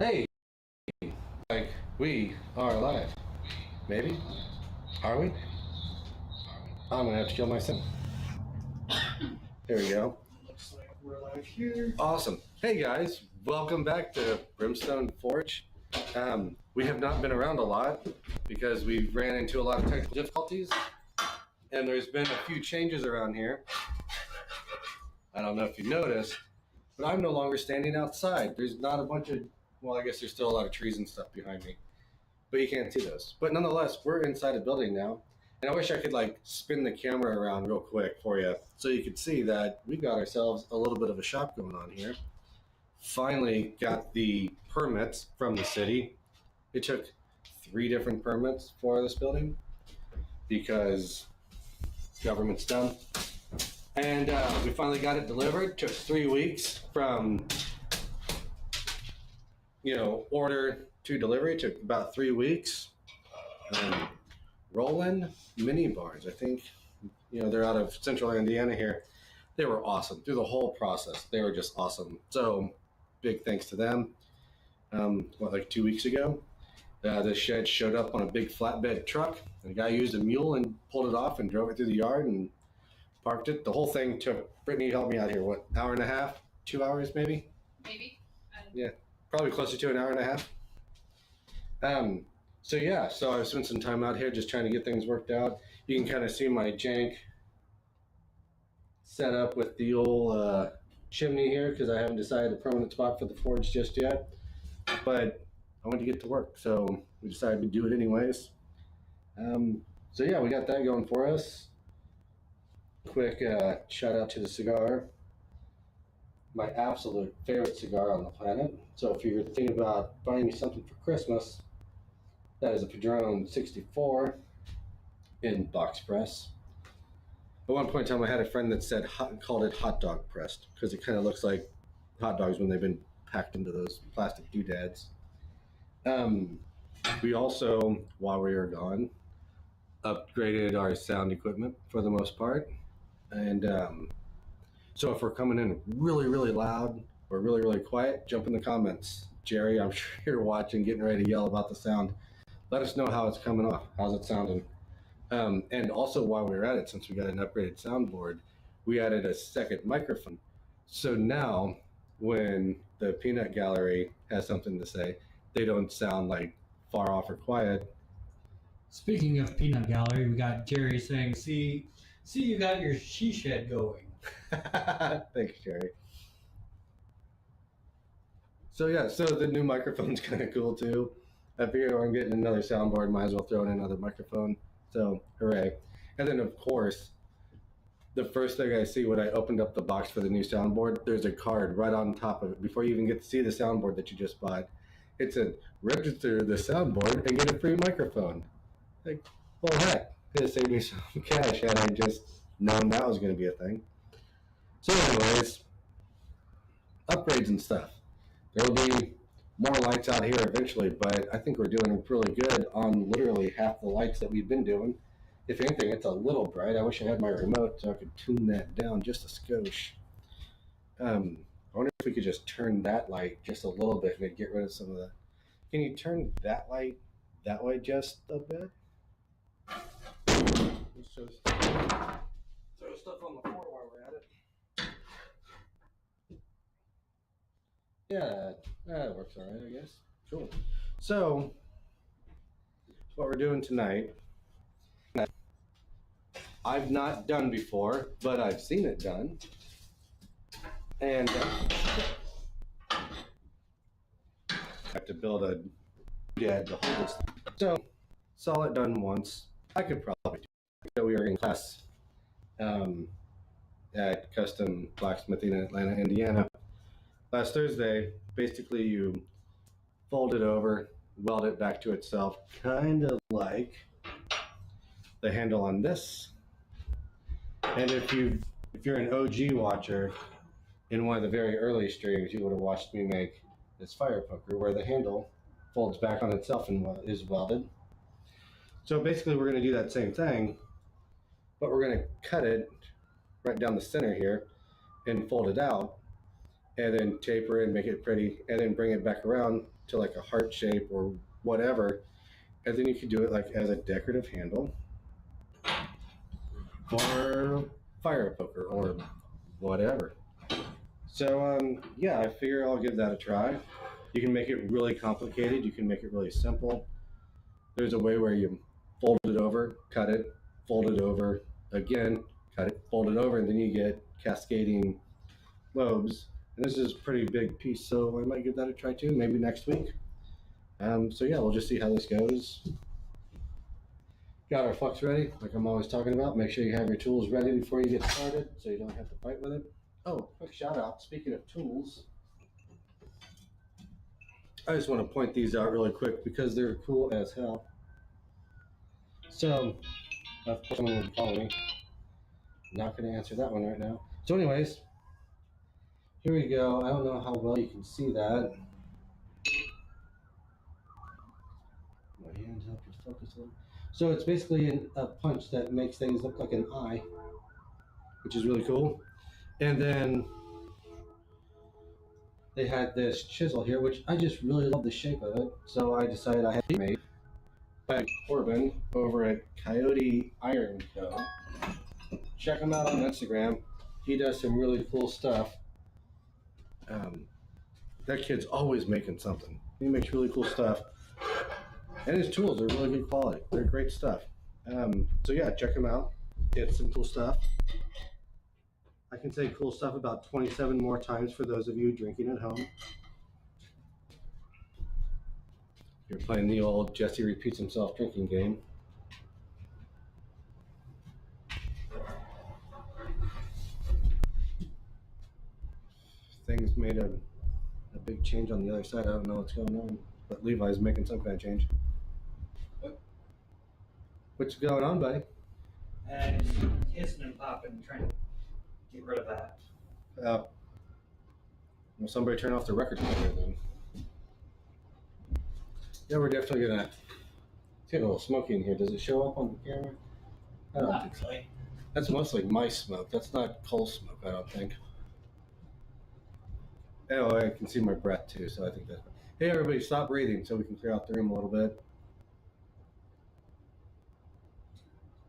Hey, like we are alive. Maybe? Are we? I'm gonna have to kill myself. Here we go. Looks like we're live here. Awesome. Hey guys, welcome back to BrimstoneForge. We have not been around a lot because we ran into a lot of technical difficulties, and there's been a few changes around here. I don't know if you noticed, but I'm no longer standing outside. There's not a bunch of, well, I guess there's still a lot of trees and stuff behind me, but you can't see those. But nonetheless, we're inside a building now. And I wish I could like spin the camera around real quick for you so you could see that we got ourselves a little bit of a shop going on here. Finally got the permits from the city. It took 3 different permits for this building because government's dumb. And we finally got it delivered. Took 3 weeks from, order to delivery. Took about 3 weeks. Roland Mini Bars, I think, they're out of central Indiana here. They were awesome through the whole process. They were just awesome. So big thanks to them. Like 2 weeks ago, the shed showed up on a big flatbed truck. And the guy used a mule and pulled it off and drove it through the yard and parked it. The whole thing took, Brittany helped me out here, what, hour and a half, 2 hours maybe? Maybe. Yeah, probably closer to an hour and a half. So I've spent some time out here just trying to get things worked out. You can kind of see my jank set up with the old chimney here because I haven't decided a permanent spot for the forge just yet. But I want to get to work, so we decided to do it anyways. We got that going for us. Quick shout out to the cigar. My absolute favorite cigar on the planet. So if you're thinking about buying me something for Christmas, that is a Padron 64 in box press. At one point in time, I had a friend that called it hot dog pressed because it kind of looks like hot dogs when they've been packed into those plastic doodads. We also, while we were gone, upgraded our sound equipment for the most part. And so if we're coming in really, really loud or really, really quiet, jump in the comments. Jerry, I'm sure you're watching, getting ready to yell about the sound. Let us know how it's coming off. How's it sounding? And also, while we were at it, since we got an upgraded soundboard, we added a second microphone. So now, when the peanut gallery has something to say, they don't sound like far off or quiet. Speaking of peanut gallery, we got Jerry saying, "See, you got your she shed going." Thanks, Jerry. So the new microphone's kind of cool too. I figure I'm getting another soundboard, might as well throw in another microphone. So hooray! And then of course, the first thing I see when I opened up the box for the new soundboard, there's a card right on top of it before you even get to see the soundboard that you just bought. It said, "Register the soundboard and get a free microphone." Like, well, heck, it saved me some cash had I just known that was going to be a thing. So, anyways, upgrades and stuff. There will be more lights out here eventually, but I think we're doing really good on literally half the lights that we've been doing. If anything, it's a little bright. I wish I had my remote so I could tune that down just a skosh. I wonder if we could just turn that light just a little bit and get rid of some of that. Can you turn that light that way just a bit? Let's just throw stuff on the floor while we're at it. Yeah, that works all right, I guess. Cool. So, what we're doing tonight, I've not done before, but I've seen it done. And I have to build a doodad to hold this. So, saw it done once. I could probably do it. So we were in class at Custom Blacksmithing in Atlanta, Indiana. Last Thursday, basically you fold it over, weld it back to itself, kind of like the handle on this. And if you're an OG watcher, in one of the very early streams, you would have watched me make this fire poker where the handle folds back on itself and is welded. So basically we're going to do that same thing, but we're going to cut it right down the center here and fold it out. and then taper it, make it pretty, and then bring it back around to like a heart shape or whatever. And then you could do it like as a decorative handle or fire poker or whatever. So yeah, I figure I'll give that a try. You can make it really complicated. You can make it really simple. There's a way where you fold it over, cut it, fold it over again, cut it, fold it over, and then you get cascading lobes. And this is a pretty big piece, so I might give that a try too, maybe next week. So yeah, we'll just see how this goes. Got our flux ready, like I'm always talking about. Make sure you have your tools ready before you get started so you don't have to fight with it. Oh, quick shout out. Speaking of tools, I just want to point these out really quick because they're cool as hell. So, of course, someone will be calling me. Not going to answer that one right now. So, anyways, here we go. I don't know how well you can see that. My hands help you focus a little. So, it's basically a punch that makes things look like an eye, which is really cool. And then they had this chisel here, which I just really love the shape of it. So, I decided I had it made by Corbin over at Coyote Iron Co. Check him out on Instagram. He does some really cool stuff. That kid's always making something. He makes really cool stuff. And his tools are really good quality. They're great stuff. So yeah, check him out. Get some cool stuff. I can say cool stuff about 27 more times for those of you drinking at home. You're playing the old Jesse repeats himself drinking game. Things made a big change on the other side. I don't know what's going on, but Levi's making some kind of change. What's going on, buddy? And hissing and popping, trying to get rid of that. Well, somebody turn off the record player then. Yeah, we're definitely gonna. It's getting a little smoky in here. Does it show up on the camera? I don't think so. That's mostly mice smoke. That's not coal smoke, I don't think. Oh, I can see my breath too, so I think that's. Hey, everybody, stop breathing so we can clear out the room a little bit.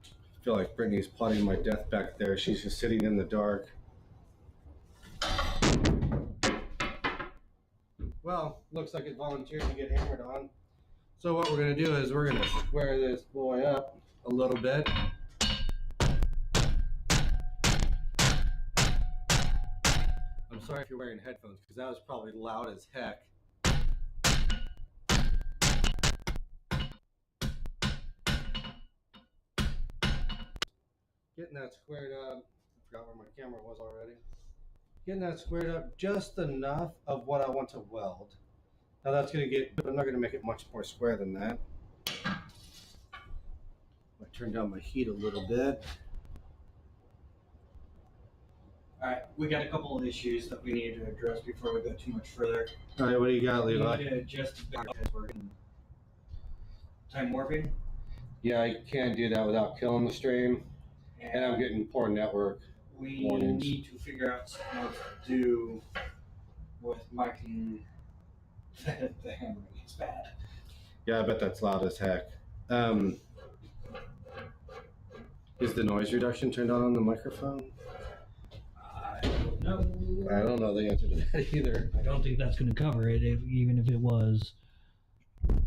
I feel like Brittany's plotting my death back there. She's just sitting in the dark. Well, looks like it volunteered to get hammered on. So what we're going to do is we're going to square this boy up a little bit. I'm sorry if you're wearing headphones because that was probably loud as heck. Getting that squared up. I forgot where my camera was already. Getting that squared up just enough of what I want to weld. Now that's going to get, I'm not going to make it much more square than that. I turn down my heat a little bit. All right, we got a couple of issues that we need to address before we go too much further. All right, what do you got, Levi? We need to adjust the because we're in time warping. Yeah, I can't do that without killing the stream, and I'm getting poor network. We warnings. need to figure out something else to do with miking the hammering. It's bad. Yeah, I bet that's loud as heck. Is the noise reduction turned on the microphone? I don't know. I don't know the answer to that either. I don't think that's going to cover it, even if it was. Let's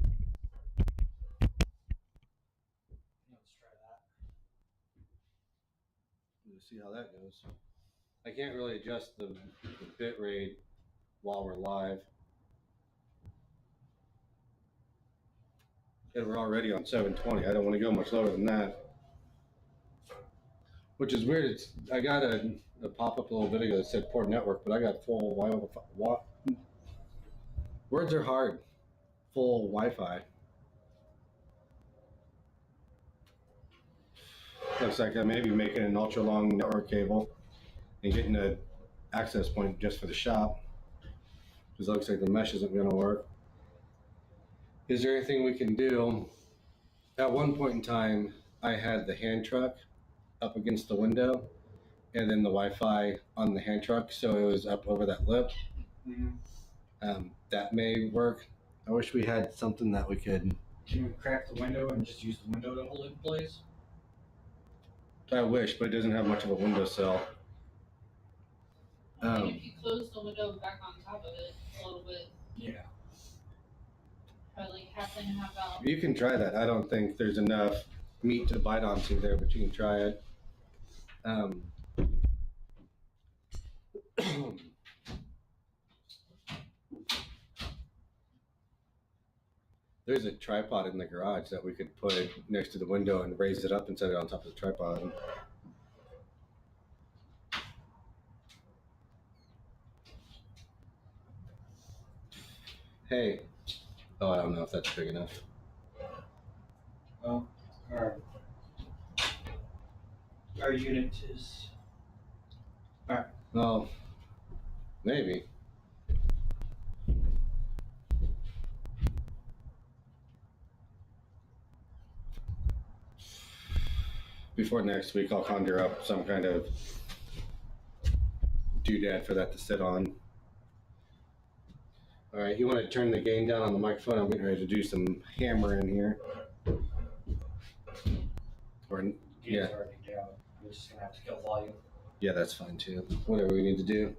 try that. We'll see how that goes. I can't really adjust the bit rate while we're live. And we're already on 720. I don't want to go much lower than that. Which is weird. I got a pop-up a little bit ago that said poor network, but I got full Wi-Fi. Words are hard. Full Wi-Fi. Looks like I may be making an ultra-long network cable and getting an access point just for the shop. Because it looks like the mesh isn't going to work. Is there anything we can do? At one point in time, I had the hand truck up against the window and then the Wi-Fi on the hand truck, so it was up over that lip. That may work. I wish we had something that we could. Can we crack the window and just use the window to hold it in place? I wish, but it doesn't have much of a windowsill. I mean, if you close the window back on top of it a little bit. Yeah. Probably like half in, half out. You can try that. I don't think there's enough meat to bite onto there, but you can try it. There's a tripod in the garage that we could put next to the window and raise it up and set it on top of the tripod. Hey. Oh, I don't know if that's big enough. Well, our unit is. Alright. Well, maybe. Before next week, I'll conjure up some kind of doodad for that to sit on. All right, you want to turn the gain down on the microphone? I'm getting ready to do some hammering here. Or, yeah. Already down. We're just gonna have to kill volume. Yeah, that's fine too. Whatever we need to do.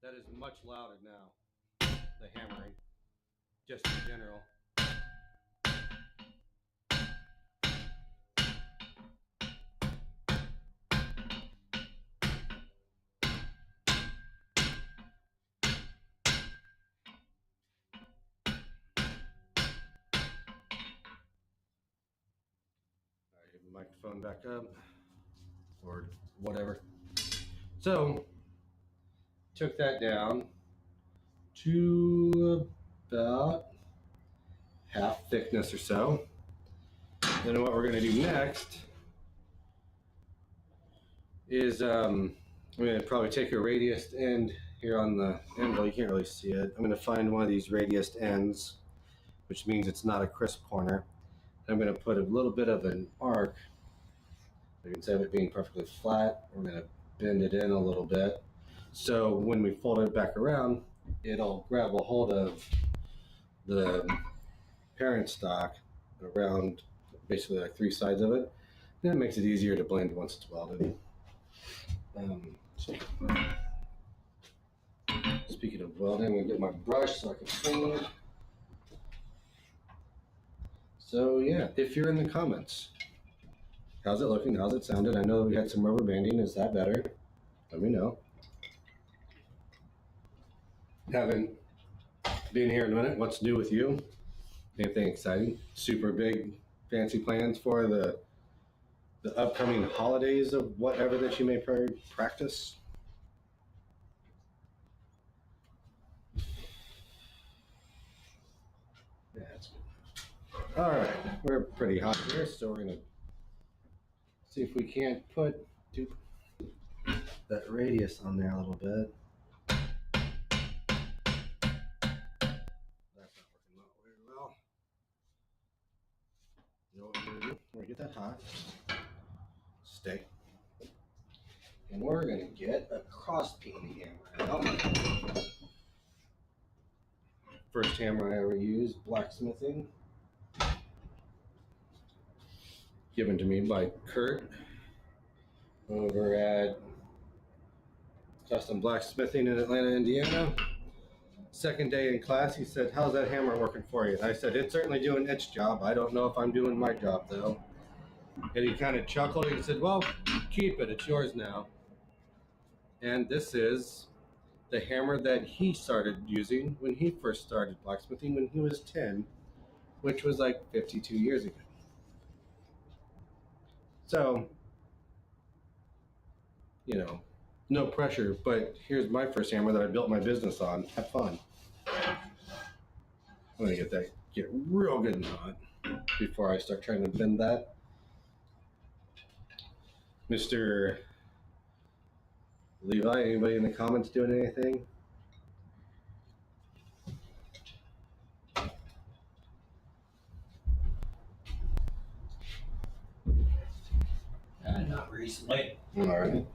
That is much louder now, the hammering, just in general. Get the microphone back up, or whatever. So, took that down to about half thickness or so. Then what we're going to do next is I'm going to probably take a radius end here on the anvil. You can't really see it. I'm going to find one of these radius ends, which means it's not a crisp corner. I'm going to put a little bit of an arc. Instead of it being perfectly flat, we're going to bend it in a little bit. So when we fold it back around, it'll grab a hold of the parent stock around basically like three sides of it. And it makes it easier to blend once it's welded. Speaking of welding, I'm going to get my brush so I can clean. So yeah, if you're in the comments, how's it looking? How's it sounding? I know we had some rubber banding. Is that better? Let me know. Haven't been here in a minute. What's new with you? Anything exciting? Super big, fancy plans for the upcoming holidays of whatever that you may practice? Yeah, that's good. All right, we're pretty hot here, so we're gonna see if we can't put that radius on there a little bit. That's not working out very well. You know what we're gonna do? We're gonna get that hot. Stay. And we're gonna get a cross peen hammer out. First hammer I ever used, blacksmithing. Given to me by Kurt over at Custom Blacksmithing in Atlanta, Indiana. Second day in class, he said, "How's that hammer working for you?" And I said, "It's certainly doing its job. I don't know if I'm doing my job though." And he kind of chuckled and he said, "Well, keep it. It's yours now." And this is the hammer that he started using when he first started blacksmithing when he was 10, which was like 52 years ago. So, you know, no pressure, but here's my first hammer that I built my business on. Have fun. I'm gonna get real good and hot before I start trying to bend that. Mr. Levi, anybody in the comments doing anything? Not recently. All right.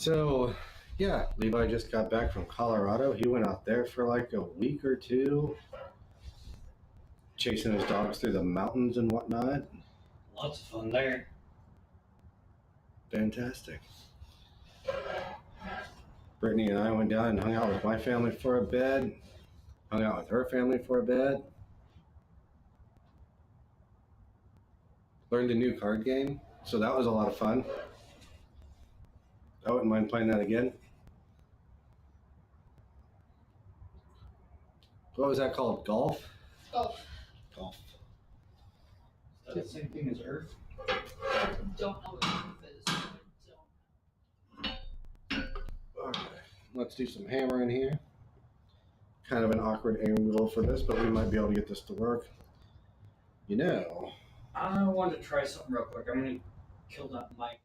So, yeah, Levi just got back from Colorado. He went out there for like a week or two, chasing his dogs through the mountains and whatnot. Lots of fun there. Fantastic. Brittany and I went down and hung out with my family for a bit, hung out with her family for a bit, learned a new card game, so that was a lot of fun. I wouldn't mind playing that again. What was that called? Golf? Golf. Golf. Is that the same thing as Earth? I don't know what Earth is. I don't. Okay, let's do some hammering here. Kind of an awkward angle for this, but we might be able to get this to work. You know, I want to try something real quick. I'm going to kill that mic.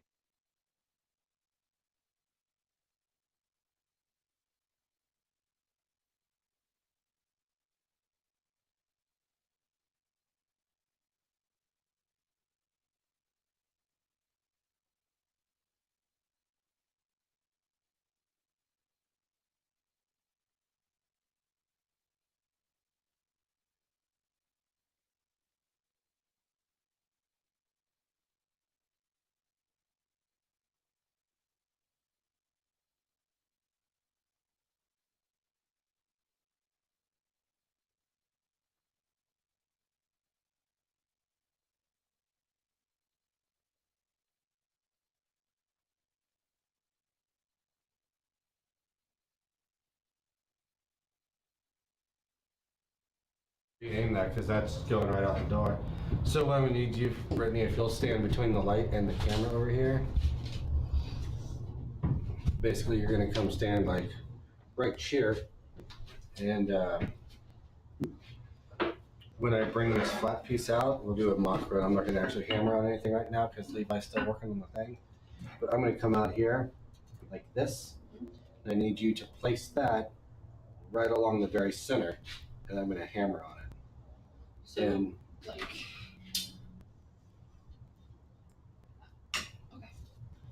you aim that because that's going right out the door. So what I'm gonna need you, Brittany, if you'll stand between the light and the camera over here. Basically, you're gonna come stand like right here, and when I bring this flat piece out, we'll do a mock run. I'm not gonna actually hammer on anything right now because Levi's still working on the thing. But I'm gonna come out here like this, and I need you to place that right along the very center, and I'm gonna hammer on it. So, And like,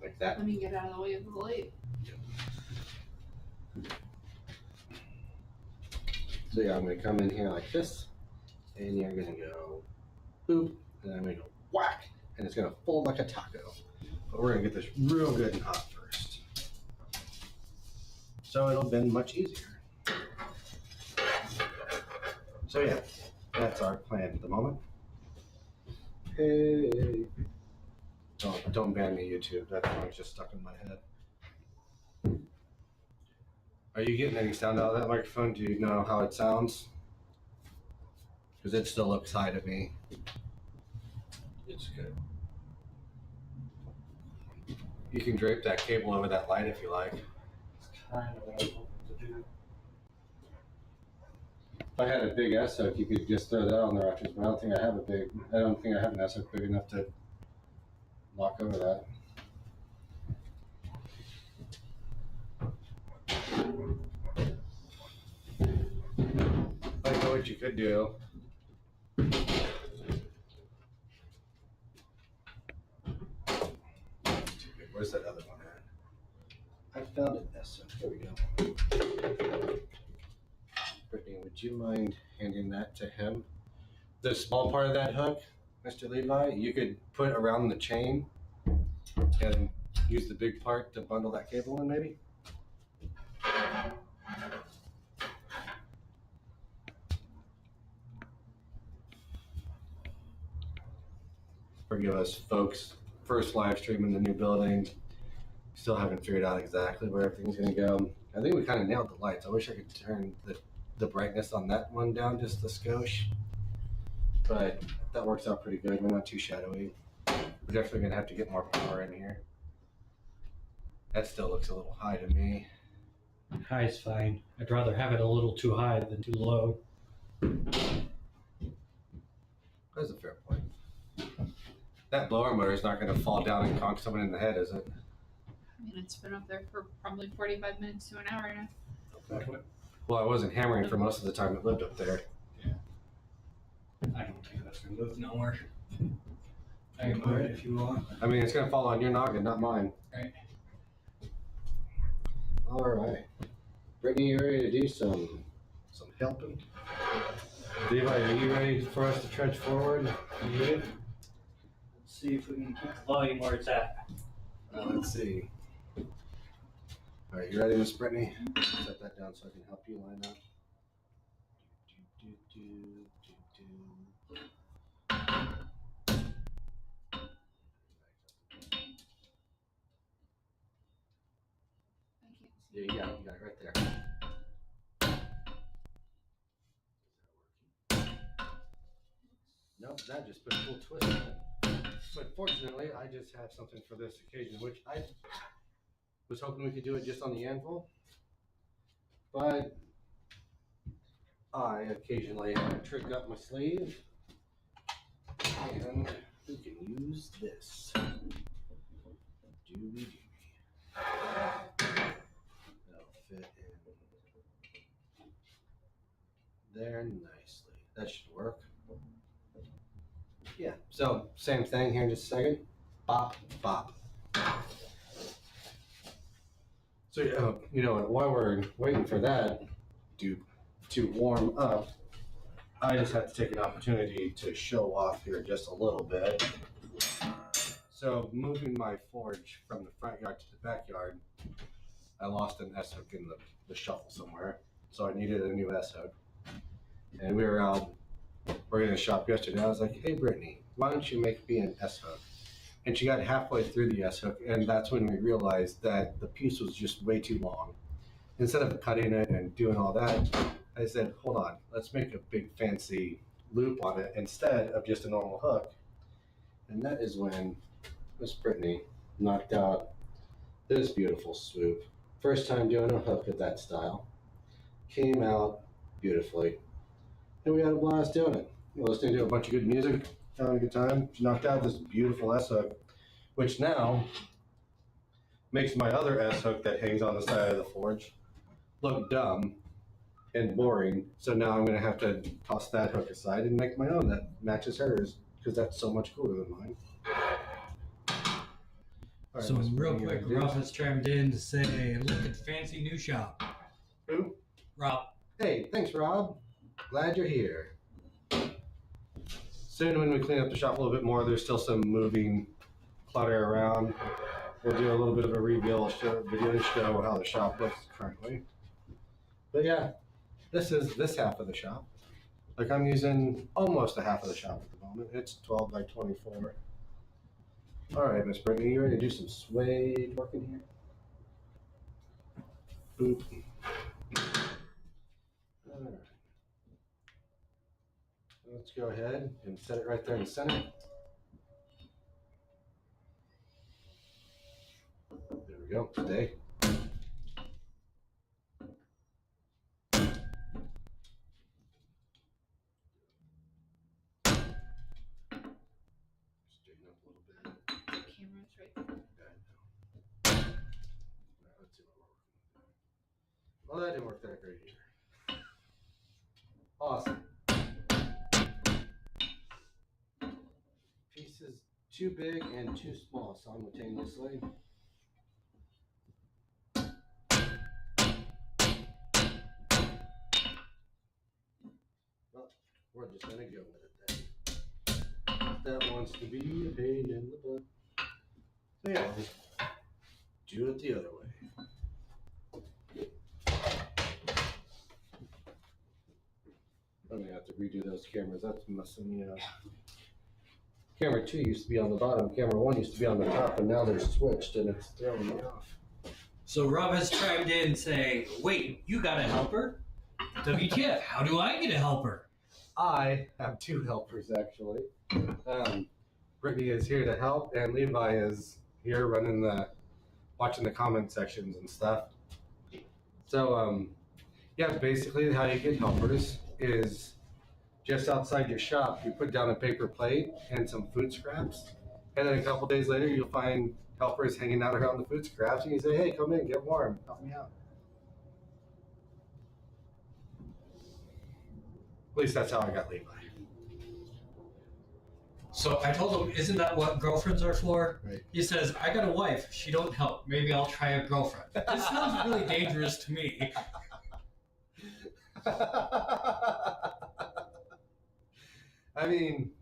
like that. let me get out of the way of the light. So yeah, I'm gonna come in here like this, and you're gonna go boop, and I'm gonna go whack, and it's gonna fold like a taco. But we're gonna get this real good and hot first. So it'll bend much easier. So yeah, that's our plan at the moment. Hey. Don't ban me, YouTube. That song's just stuck in my head. Are you getting any sound out of that microphone? Do you know how it sounds? Because it still looks high to me. It's good. You can drape that cable over that light if you like. It's kind of what I was hoping to do. If I had a big S hook, you could just throw that on the rafters, but I don't think I have an S hook big enough to lock over that. I know what you could do. Where's that other one at? I found it. S hook. There we go. Brittany, would you mind handing that to him? The small part of that hook, Mr. Levi, you could put around the chain and use the big part to bundle that cable in, maybe? Forgive us, folks. First live stream in the new building. Still haven't figured out exactly where everything's going to go. I think we kind of nailed the lights. I wish I could turn the brightness on that one down just a skosh. But that works out pretty good. We're not too shadowy. We're definitely going to have to get more power in here. That still looks a little high to me. High's fine. I'd rather have it a little too high than too low. That's a fair point. That blower motor is not going to fall down and conk someone in the head, is it? I mean, it's been up there for probably 45 minutes to an hour now. Okay. Well, I wasn't hammering for most of the time it lived up there. I don't think that's going to move nowhere. I can move it if you want. I mean, it's going to fall on your noggin, not mine. Right. All right. Brittany, you ready to do some helping? Levi, are you ready for us to trudge forward? Yeah. See if we can keep the volume where it's at. Let's see. All right, you ready, Miss Brittany? Set that down so I can help you line up. Yeah, you got it right there. Nope, that just put a full twist on it. But fortunately, I just have something for this occasion, which I was hoping we could do it just on the anvil. But I occasionally have a trick up my sleeve. And we can use this. Doobie doobie. That'll fit in there nicely. That should work. Yeah, so same thing here in just a second. Bop, bop. So, you know, while we're waiting for that to warm up, I just have to take an opportunity to show off here just a little bit. So moving my forge from the front yard to the backyard, I lost an S-hook in the shuffle somewhere. So I needed a new S-hook. And we were out working in the shop yesterday. I was like, hey, Brittany, why don't you make me an S-hook? And she got halfway through the S-hook, and that's when we realized that the piece was just way too long. Instead of cutting it and doing all that, I said, hold on, let's make a big fancy loop on it instead of just a normal hook. And that is when Miss Brittany knocked out this beautiful swoop. First time doing a hook of that style. Came out beautifully. And we had a blast doing it. We were listening to a bunch of good music, having a good time. She knocked out this beautiful S-hook, which now makes my other S-hook that hangs on the side of the forge look dumb and boring. So now I'm going to have to toss that hook aside and make my own that matches hers, because that's so much cooler than mine. Right, so real quick, Rob has chimed in to say, look at fancy new shop. Who? Rob. Hey, thanks, Rob. Glad you're here. Soon when we clean up the shop a little bit more, there's still some moving clutter around. We'll do a little bit of a reveal video to show how the shop looks currently. But yeah, this is this half of the shop. Like I'm using almost a half of the shop at the moment. It's 12 by 24. All right, Miss Brittany, you ready to do some suede work in here? Boop. All right. Let's go ahead and set it right there in the center. There we go. Stay. Straighten up a little bit. The camera's right there. Yeah, I know. All right, let's see what we're working with. Well, that didn't work that great either. Awesome. Pieces too big and too small simultaneously. Well, we're just gonna go with it then. That wants to be a pain in the butt. So yeah, just do it the other way. I'm gonna have to redo those cameras. That's messing me up. Camera 2 used to be on the bottom, camera 1 used to be on the top, and now they're switched and it's throwing me off. So Rob has chimed in saying, wait, you got a helper? WTF, how do I get a helper? I have two helpers, actually. Brittany is here to help, and Levi is here watching the comment sections and stuff. So, yeah, basically how you get helpers is just outside your shop, you put down a paper plate and some food scraps, and then a couple days later, you'll find helpers hanging out around the food scraps, and you say, hey, come in, get warm, help me out. At least that's how I got Levi. So I told him, isn't that what girlfriends are for? Right. He says, I got a wife. She don't help. Maybe I'll try a girlfriend. This sounds really dangerous to me. I mean,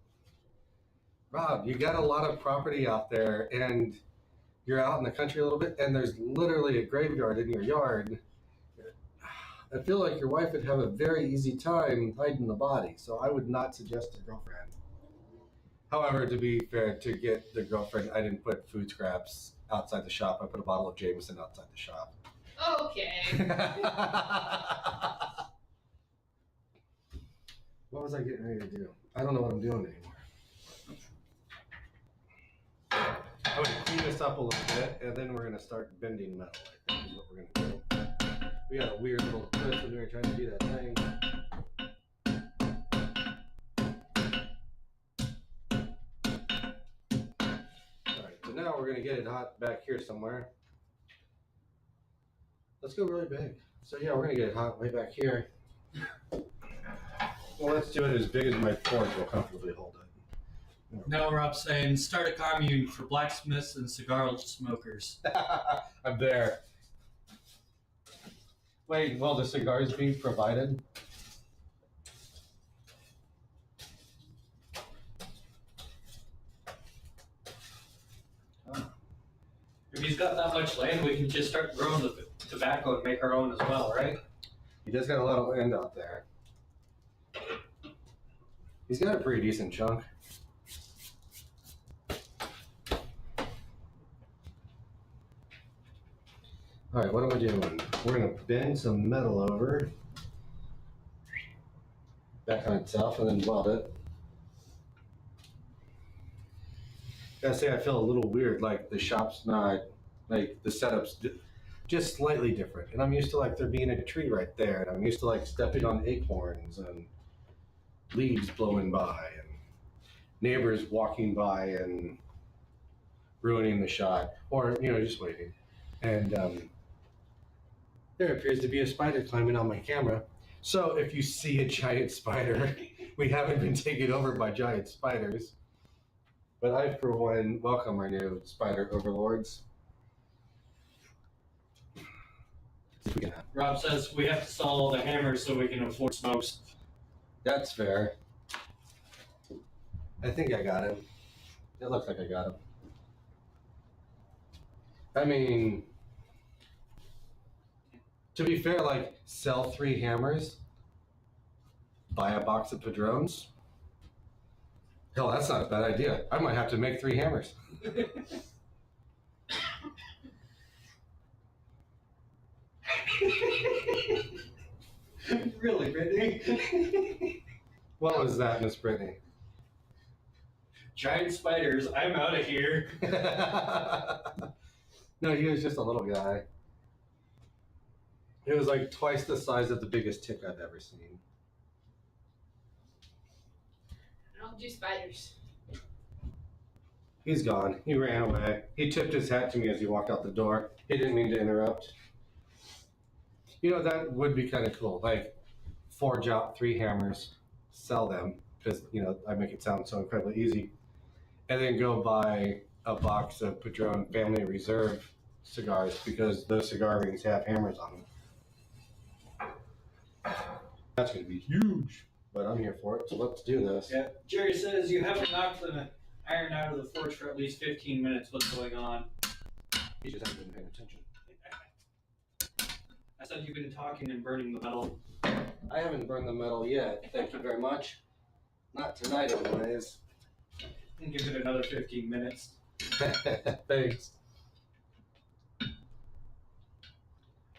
Rob, you got a lot of property out there, and you're out in the country a little bit, and there's literally a graveyard in your yard. I feel like your wife would have a very easy time hiding the body, so I would not suggest a girlfriend. However, to be fair, to get the girlfriend, I didn't put food scraps outside the shop. I put a bottle of Jameson outside the shop. Okay. What was I getting ready to do? I don't know what I'm doing anymore. I'm going to clean this up a little bit, and then we're going to start bending metal. I think is what we're going to do. We got a weird little twist when we were trying to do that thing. Alright, so now we're going to get it hot back here somewhere. Let's go really big. So yeah, we're going to get it hot way back here. Well, let's do it as big as my forge will comfortably hold it. No, Rob's saying, start a commune for blacksmiths and cigar smokers. I'm there. Wait, well, the cigars being provided? If he's got that much land, we can just start growing the tobacco and make our own as well, right? He does got a lot of land out there. He's got a pretty decent chunk. All right, what am I doing? We're gonna bend some metal over, back on itself, and then weld it. Gotta say, I feel a little weird, like the shop's not, like the setup's just slightly different. And I'm used to like there being a tree right there, and I'm used to like stepping on acorns and leaves blowing by and neighbors walking by and ruining the shot, or just waiting. And there appears to be a spider climbing on my camera. So if you see a giant spider, we haven't been taken over by giant spiders. But I, for one, welcome our new spider overlords. Rob says we have to sell all the hammers so we can afford smokes. That's fair. I think I got him. It looks like I got him. I mean, to be fair, like, sell 3 hammers, buy a box of padrones. Hell, that's not a bad idea. I might have to make 3 hammers. Really, Brittany? What was that, Miss Brittany? Giant spiders, I'm out of here. No, he was just a little guy. It was like twice the size of the biggest tick I've ever seen. I don't do spiders. He's gone. He ran away. He tipped his hat to me as he walked out the door. He didn't mean to interrupt. That would be kind of cool. Like, forge out 3 hammers, sell them, because, I make it sound so incredibly easy. And then go buy a box of Padron Family Reserve cigars, because those cigar rings have hammers on them. That's going to be huge, but I'm here for it, so let's do this. Yeah, Jerry says you haven't knocked the iron out of the forge for at least 15 minutes. What's going on? He just hasn't been paying attention. I said you've been talking and burning the metal. I haven't burned the metal yet. Thank you very much. Not tonight, anyways. And give it another 15 minutes. Thanks.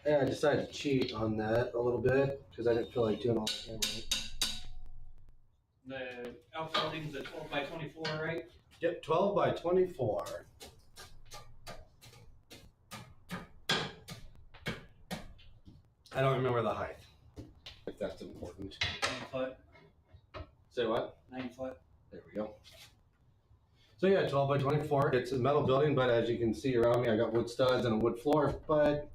Yeah, I decided to cheat on that a little bit because I didn't feel like doing all that hammering. The outbuilding's a 12 by 24, right? Yep, 12 by 24. I don't remember the height, if that's important. 9 foot. Say what? 9 foot. There we go. So yeah, 12 by 24. It's a metal building, but as you can see around me, I got wood studs and a wood floor, but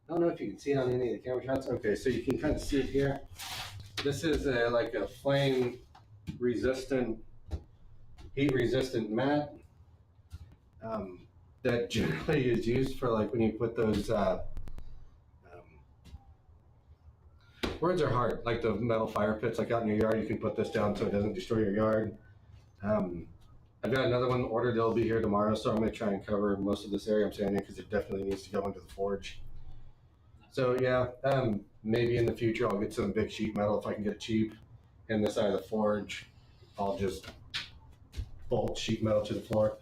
I don't know if you can see it on any of the camera shots. Okay, so you can kind of see it here. This is like a flame resistant, heat resistant mat that generally is used for like when you put those, words are hard, like the metal fire pits like out in your yard, you can put this down so it doesn't destroy your yard. I've got another one ordered, they'll be here tomorrow, so I'm going to try and cover most of this area I'm standing in because it definitely needs to go into the forge. So yeah, maybe in the future I'll get some big sheet metal if I can get it cheap. And this side of the forge, I'll just bolt sheet metal to the floor.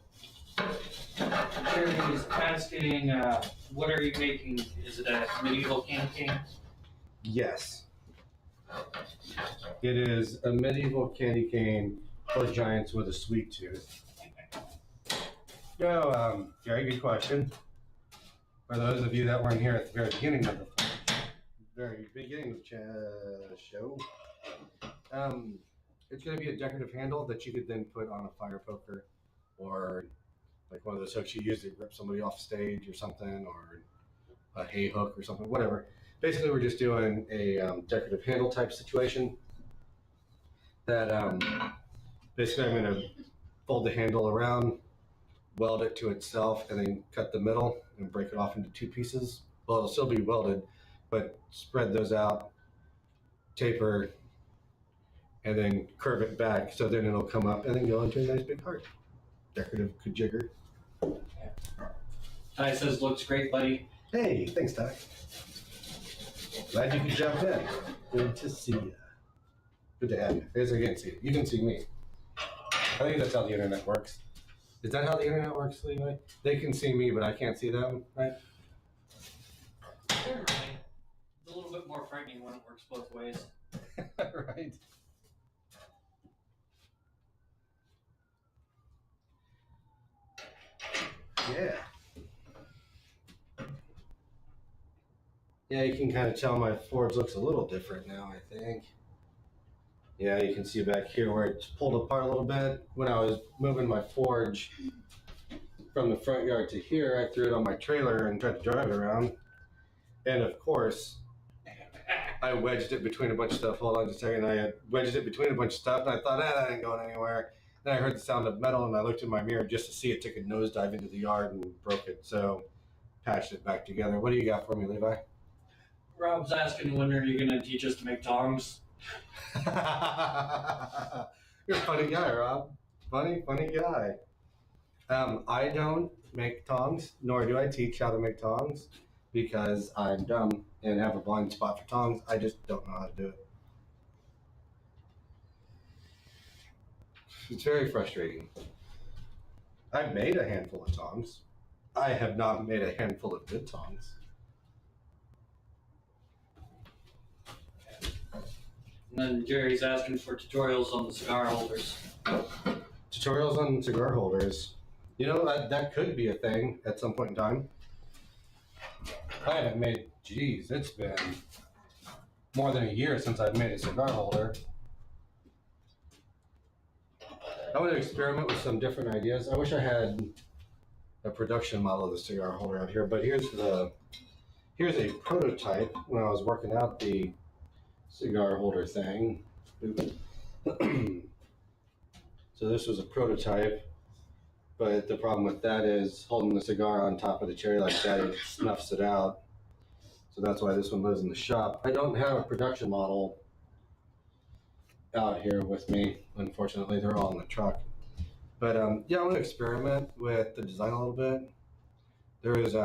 Jerry's asking, what are you making? Is it a medieval candy cane? Yes. It is a medieval candy cane for giants with a sweet tooth. Yo, Gary, good question. For those of you that weren't here at the very beginning of the show, it's going to be a decorative handle that you could then put on a fire poker or like one of those hooks you use to rip somebody off stage or something, or a hay hook or something, whatever. Basically, we're just doing a decorative handle type situation that basically I'm going to fold the handle around, weld it to itself, and then cut the middle and break it off into two pieces. Well, it'll still be welded, but spread those out, taper, and then curve it back so then it'll come up and then go into a nice big heart. Decorative kajigger. Ty says, looks great, buddy. Hey, thanks, Ty. Glad you could jump in. Good to see you. Good to have you. I guess I can't see you. You can see me. I think that's how the internet works. Is that how the internet works, Levi? They can see me, but I can't see them, right? Generally. It's a little bit more frightening when it works both ways. Right. Yeah. Yeah, you can kind of tell my forge looks a little different now, I think. Yeah, you can see back here where it's pulled apart a little bit. When I was moving my forge from the front yard to here, I threw it on my trailer and tried to drive it around. And of course, I wedged it between a bunch of stuff. Hold on just a second. I had wedged it between a bunch of stuff, and I thought, that ain't going anywhere. Then I heard the sound of metal, and I looked in my mirror just to see it took a nosedive into the yard and broke it. So, patched it back together. What do you got for me, Levi? Rob's asking, when are you going to teach us to make tongs? You're a funny guy, Rob. Funny guy. I don't make tongs, nor do I teach how to make tongs, because I'm dumb and have a blind spot for tongs. I just don't know how to do it. It's very frustrating. I've made a handful of tongs. I have not made a handful of good tongs. And then Jerry's asking for tutorials on the cigar holders. Tutorials on cigar holders. You know, that could be a thing at some point in time. I haven't made, geez, it's been more than a year since I've made a cigar holder. I want to experiment with some different ideas. I wish I had a production model of the cigar holder out here, but here's a prototype when I was working out the cigar holder thing. So this was a prototype, but the problem with that is holding the cigar on top of the cherry like that, it snuffs it out. So that's why this one lives in the shop. I don't have a production model out here with me. Unfortunately, they're all in the truck. But yeah, I want to experiment with the design a little bit. There is,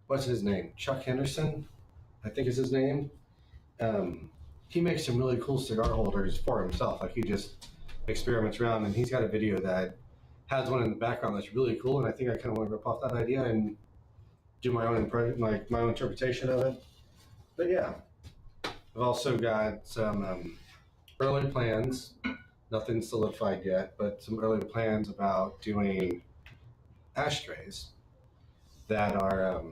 what's his name? Chuck Henderson, I think is his name. He makes some really cool cigar holders for himself. Like he just experiments around, and he's got a video that has one in the background that's really cool, and I think I kind of want to rip off that idea and do my own my own interpretation of it. But yeah, I've also got some early plans. Nothing solidified yet, but some early plans about doing ashtrays that are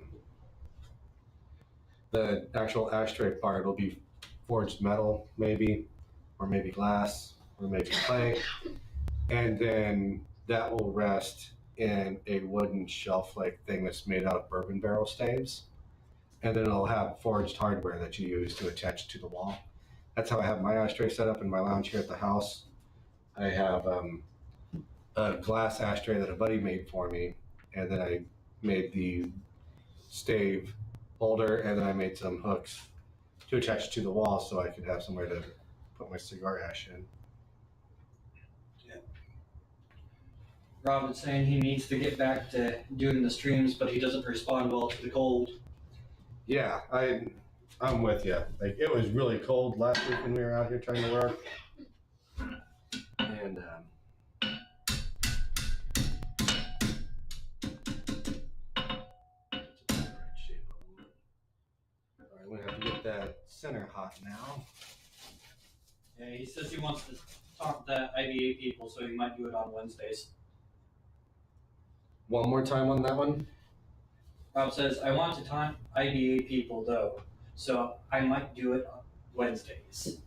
the actual ashtray part will be forged metal, maybe, or maybe glass, or maybe clay, and then that will rest in a wooden shelf-like thing that's made out of bourbon barrel staves, and then it'll have forged hardware that you use to attach to the wall. That's how I have my ashtray set up in my lounge here at the house. I have a glass ashtray that a buddy made for me, and then I made the stave holder, and then I made some hooks to attach to the wall so I could have somewhere to put my cigar ash in. Rob is saying he needs to get back to doing the streams, but he doesn't respond well to the cold. Yeah, I'm with you. Like, it was really cold last week when we were out here trying to work, and I'm gonna have to get that center hot now. Yeah, he says he wants to talk to the IBA people, so he might do it on Wednesdays. One more time on that one. Rob says, I want to talk IBA people though, so I might do it on Wednesdays.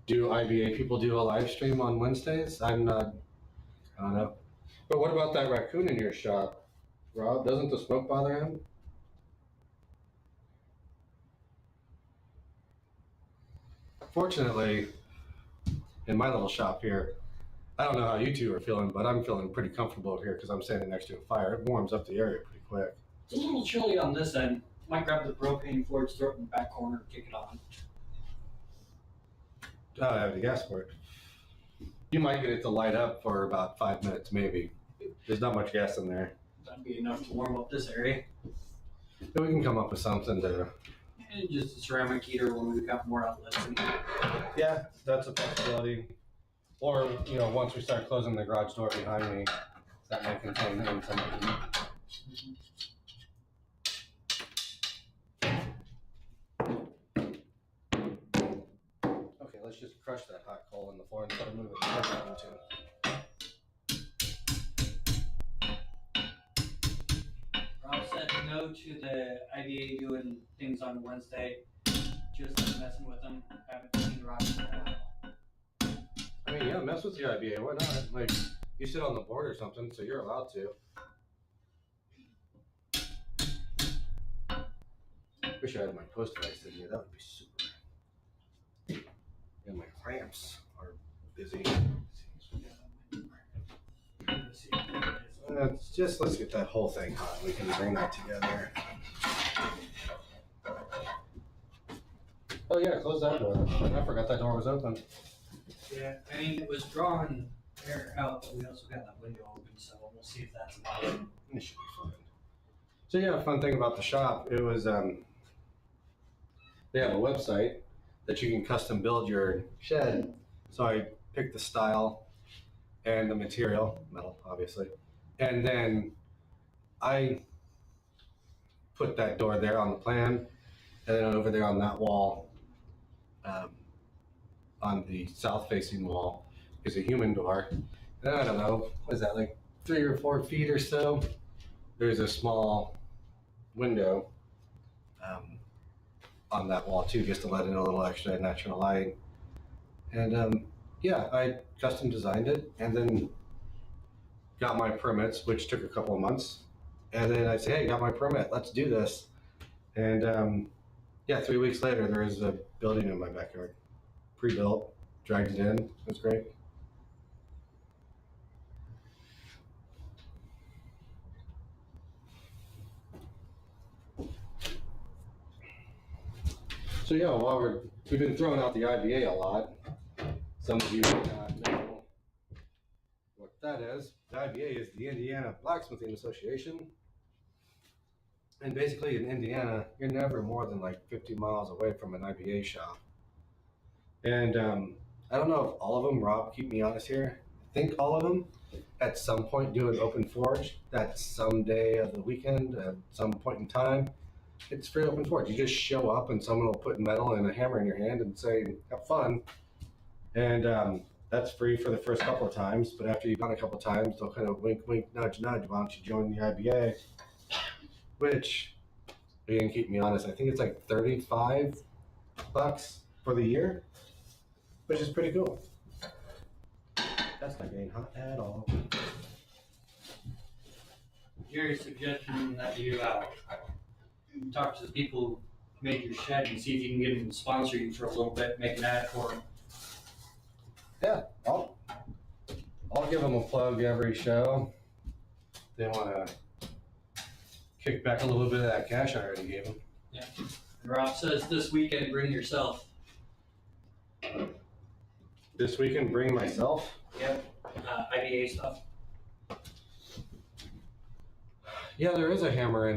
Do IBA people do a live stream on Wednesdays? I don't know. But what about that raccoon in your shop, Rob? Doesn't the smoke bother him? Fortunately, in my little shop here, I don't know how you two are feeling, but I'm feeling pretty comfortable here because I'm standing next to a fire. It warms up the area pretty quick. It's a little chilly on this end. Might grab the propane forge, throw it in the back corner, and kick it on. I have the gas for it. You might get it to light up for about 5 minutes, maybe. There's not much gas in there. That'd be enough to warm up this area. But we can come up with something to... And just a ceramic heater when we've got more outlets. Yeah, that's a possibility. Or, once we start closing the garage door behind me, that might contain some heat. Okay, let's just crush that hot coal in the floor instead of moving the plug out into it. Rob said no to the IBA doing things on Wednesday. Just messing with them. Haven't seen Rob in a while. I mean, yeah, mess with the IBA. Why not? Like, you sit on the board or something, so you're allowed to. Wish I had my poster lights in here. That would be super. And my clamps are busy. Let's get that whole thing hot. We can bring that together. Oh yeah, close that door. I forgot that door was open. Yeah, I mean, it was drawing air out, but we also got that window open, so we'll see if that's about it. It should be fun. So yeah, fun thing about the shop, it was they have a website that you can custom build your shed. So I picked the style and the material, metal obviously, and then I put that door there on the plan, and then over there on that wall, on the south-facing wall, is a human door. And I don't know, what is that, like 3 or 4 feet or so? There's a small window on that wall too, just to let in a little extra natural light. And yeah, I custom designed it and then got my permits, which took a couple of months. And then I said, hey, got my permit, let's do this. And yeah, 3 weeks later, there is a building in my backyard, pre-built, dragged it in, it was great. So yeah, while we've been throwing out the IBA a lot, some of you may not know what that is. The IBA is the Indiana Blacksmithing Association. And basically in Indiana, you're never more than like 50 miles away from an IBA shop. And I don't know if all of them, Rob, keep me honest here, I think all of them at some point do an open forge. That someday of the weekend, at some point in time, it's free open forge. You just show up and someone will put metal and a hammer in your hand and say, "Have fun." And that's free for the first couple of times. But after you've done a couple of times, they'll kind of wink, wink, nudge, nudge. Why don't you join the IBA? Which, again, keep me honest, I think it's like $35 for the year, which is pretty cool. That's not getting hot at all. Your suggestion that you talk to the people who made your shed and see if you can get them to sponsor you for a little bit, make an ad for them. Yeah, I'll give them a plug every show. They want to kick back a little bit of that cash I already gave them. Yeah. And Rob says this weekend, bring yourself. This weekend, bring myself. Yep. IBA stuff. Yeah, there is a hammer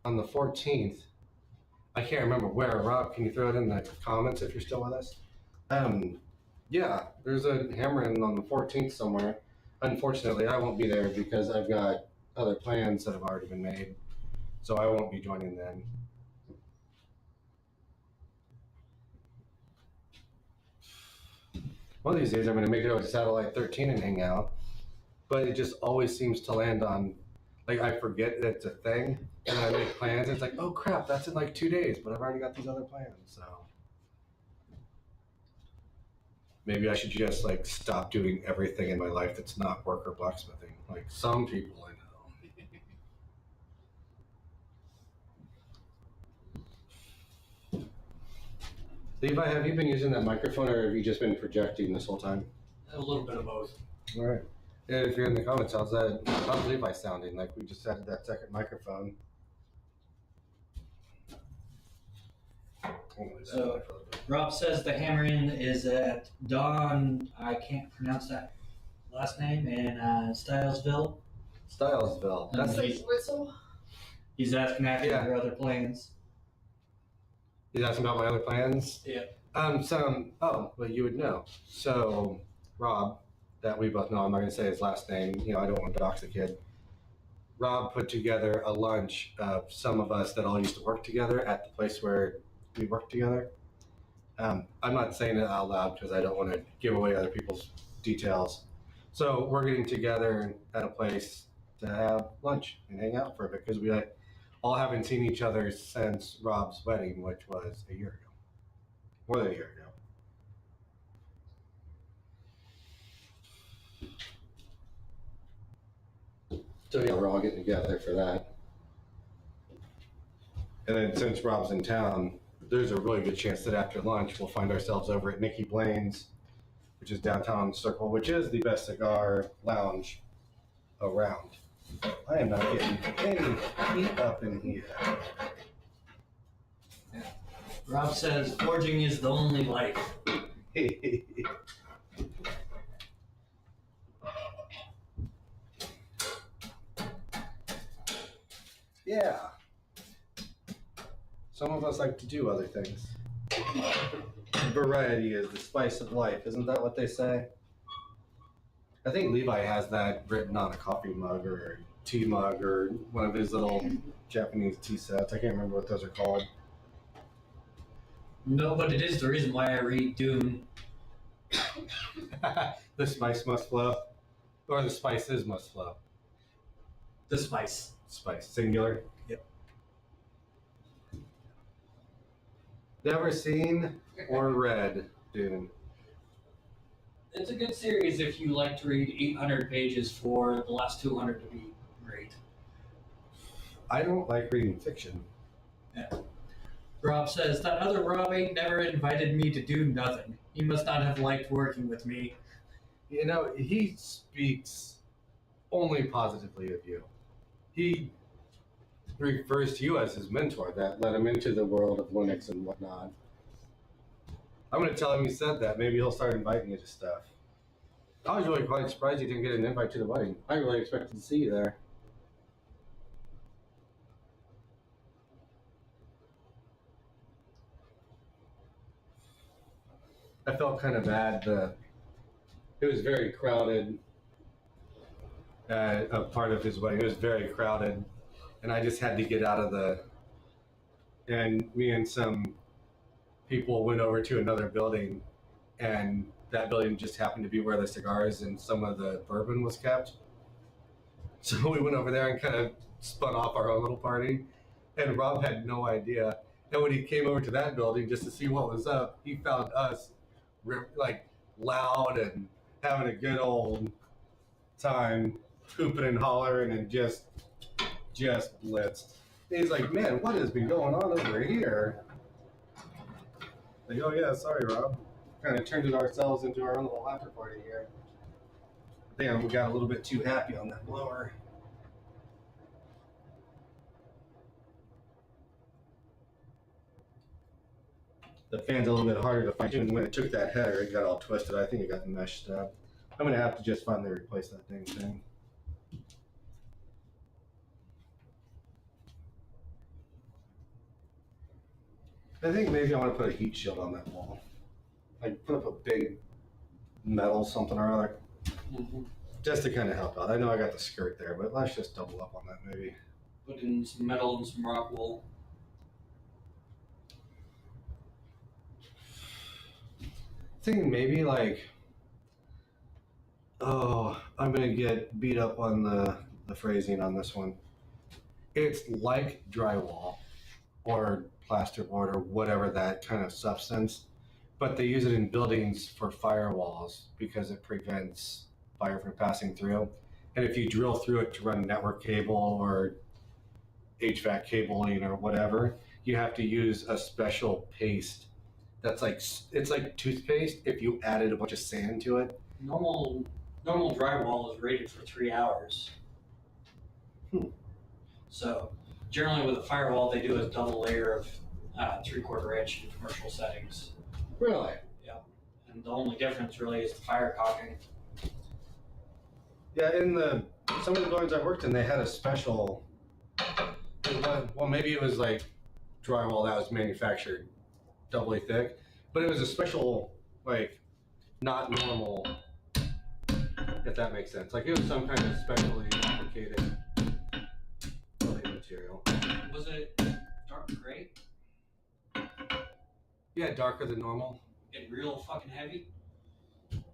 on the 14th. I can't remember where. Rob, can you throw it in the comments if you're still with us? Yeah, there's a hammer in on the 14th somewhere. Unfortunately, I won't be there because I've got other plans that have already been made, so I won't be joining then. One of these days, I'm going to make it over to Satellite 13 and hang out, but it just always seems to land on, like, I forget that it's a thing, and I make plans, and it's like, oh crap, that's in like 2 days, but I've already got these other plans, so. Maybe I should just like stop doing everything in my life that's not work or blacksmithing, like some people I know. Levi, have you been using that microphone or have you just been projecting this whole time? A little bit of both. All right. Yeah, if you're in the comments, how's Levi sounding? Like we just added that second microphone. So Rob says the hammering is at Don, I can't pronounce that last name, in Stylesville. Stylesville. That's Whistle. He's asking after your other plans. He's asking about my other plans? Yeah. Well, you would know. So, Rob, that we both know, I'm not going to say his last name, I don't want to dox the kid. Rob put together a lunch of some of us that all used to work together at the place where we work together. I'm not saying it out loud because I don't want to give away other people's details. So we're getting together at a place to have lunch and hang out for a bit because we all haven't seen each other since Rob's wedding, which was a year ago. More than a year ago. So yeah, we're all getting together for that. And then since Rob's in town, there's a really good chance that after lunch we'll find ourselves over at Nikki Blaine's, which is downtown Circle, which is the best cigar lounge around. I am not getting any heat up in here. Yeah. Rob says forging is the only life. Yeah. Some of us like to do other things. Variety is the spice of life. Isn't that what they say? I think Levi has that written on a coffee mug or a tea mug or one of his little Japanese tea sets. I can't remember what those are called. No, but it is the reason why I read Dune. The spice must flow. Or the spices must flow. The spice. Spice. Singular. Yep. Never seen or read Dune. It's a good series if you like to read 800 pages for the last 200 to be great. I don't like reading fiction. Yeah. Rob says, that other Rob ain't never invited me to do nothing. He must not have liked working with me. He speaks only positively of you. He refers to you as his mentor that led him into the world of Linux and whatnot. I'm going to tell him you said that. Maybe he'll start inviting you to stuff. I was really quite surprised you didn't get an invite to the wedding. I really expected to see you there. I felt kind of bad. It was very crowded. a part of his wedding. It was very crowded, and I just had to get out of the. And me and some people went over to another building, and that building just happened to be where the cigars and some of the bourbon was kept. So we went over there and kind of spun off our own little party, and Rob had no idea. And when he came over to that building just to see what was up, he found us like loud and having a good old time, hooping and hollering and just blitzed. And he's like, "Man, what has been going on over here?" Like, "Oh yeah, sorry, Rob." Kind of turned it ourselves into our own little after party here. Damn, we got a little bit too happy on that blower. The fan's a little bit harder to fine tune. When it took that header, it got all twisted. I think it got meshed up. I'm gonna have to just finally replace that dang thing. I think maybe I want to put a heat shield on that wall. Like put up a big metal something or other. Just to kind of help out. I know I got the skirt there, but let's just double up on that maybe. Put in some metal and some rock wool. Thinking maybe like, oh, I'm gonna get beat up on the phrasing on this one. It's like drywall or plasterboard or whatever that kind of substance, but they use it in buildings for firewalls because it prevents fire from passing through. And if you drill through it to run network cable or HVAC cabling or whatever, you have to use a special paste that's like, it's like toothpaste if you added a bunch of sand to it. Normal drywall is rated for 3 hours. So generally with a firewall, they do a double layer of 3/4 inch in commercial settings. Really? Yeah. And the only difference really is the fire caulking. Yeah, in some of the buildings I worked in, they had a special. Well, maybe it was like drywall that was manufactured doubly thick, but it was a special, like, not normal, if that makes sense. Like it was some kind of specially complicated building material. Was it dark gray? Yeah, darker than normal. And real fucking heavy?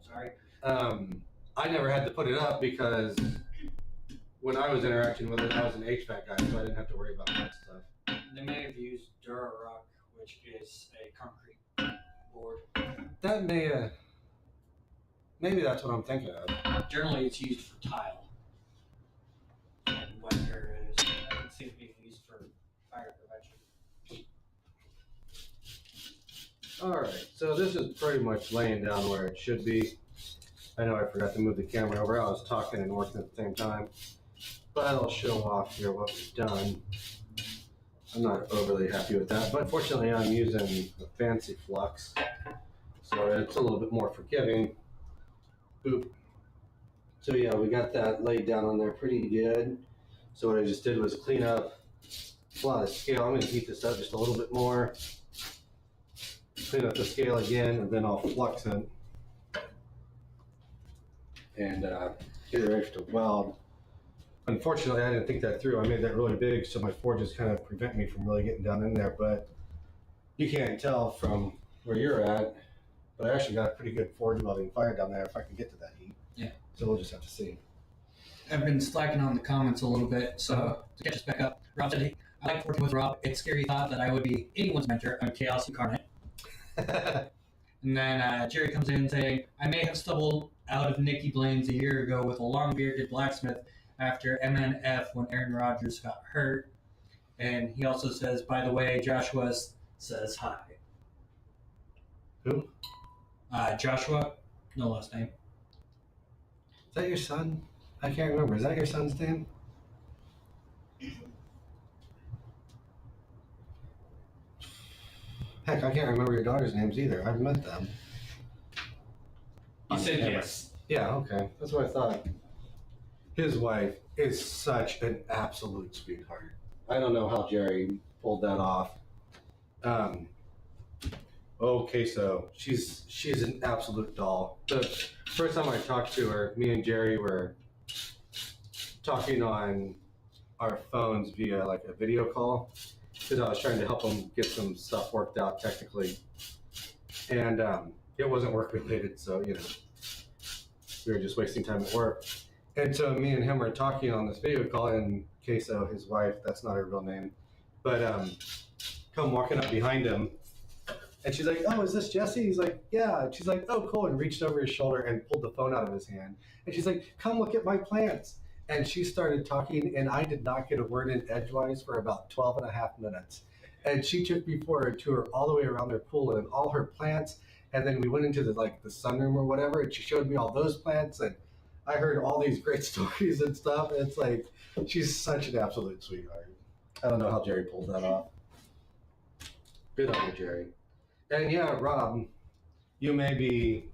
Sorry. I never had to put it up because when I was interacting with it, I was an HVAC guy, so I didn't have to worry about that stuff. They may have used Durarock, which is a concrete board. That maybe that's what I'm thinking of. Generally, it's used for tile. And wet areas, I can see it being used for fire prevention. Alright, so this is pretty much laying down where it should be. I know I forgot to move the camera over. I was talking and working at the same time. But I'll show off here what we've done. I'm not overly happy with that, but fortunately I'm using a fancy flux, so it's a little bit more forgiving. Boop. So yeah, we got that laid down on there pretty good. So what I just did was clean up a lot of scale. I'm going to heat this up just a little bit more. Clean up the scale again, and then I'll flux it and get it ready to weld. Unfortunately, I didn't think that through. I made that really big, so my forges kind of prevent me from really getting down in there, but you can't tell from where you're at, but I actually got a pretty good forge welding fire down there if I can get to that heat. Yeah. So we'll just have to see. I've been slacking on the comments a little bit, so to catch us back up, Rob said, "Hey, I like working with Rob. It's scary thought that I would be anyone's mentor. I'm chaos incarnate." And then Jerry comes in saying, "I may have stumbled out of Nikki Blaine's a year ago with a long-bearded blacksmith after MNF when Aaron Rodgers got hurt." And he also says, "By the way, Joshua says hi." Who? Joshua, no last name. Is that your son? I can't remember. Is that your son's name? Heck, I can't remember your daughter's names either. I've met them. He said yes. Yeah, okay. That's what I thought. His wife is such an absolute sweetheart. I don't know how Jerry pulled that off. Okay, so she's an absolute doll. The first time I talked to her, me and Jerry were talking on our phones via like a video call because I was trying to help him get some stuff worked out technically, and it wasn't work related, so we were just wasting time at work. And so me and him were talking on this video call, and Queso, his wife, that's not her real name, but come walking up behind him, and she's like, "Oh, is this Jesse?" He's like, "Yeah." And she's like, "Oh, cool," and reached over his shoulder and pulled the phone out of his hand. And she's like, "Come look at my plants." And she started talking, and I did not get a word in edgewise for about 12 and a half minutes. And she took me for a tour all the way around their pool and all her plants. And then we went into the sunroom or whatever, and she showed me all those plants, and I heard all these great stories and stuff. And it's like, she's such an absolute sweetheart. I don't know how Jerry pulled that off. Good on you, Jerry. And yeah, Rob, you may be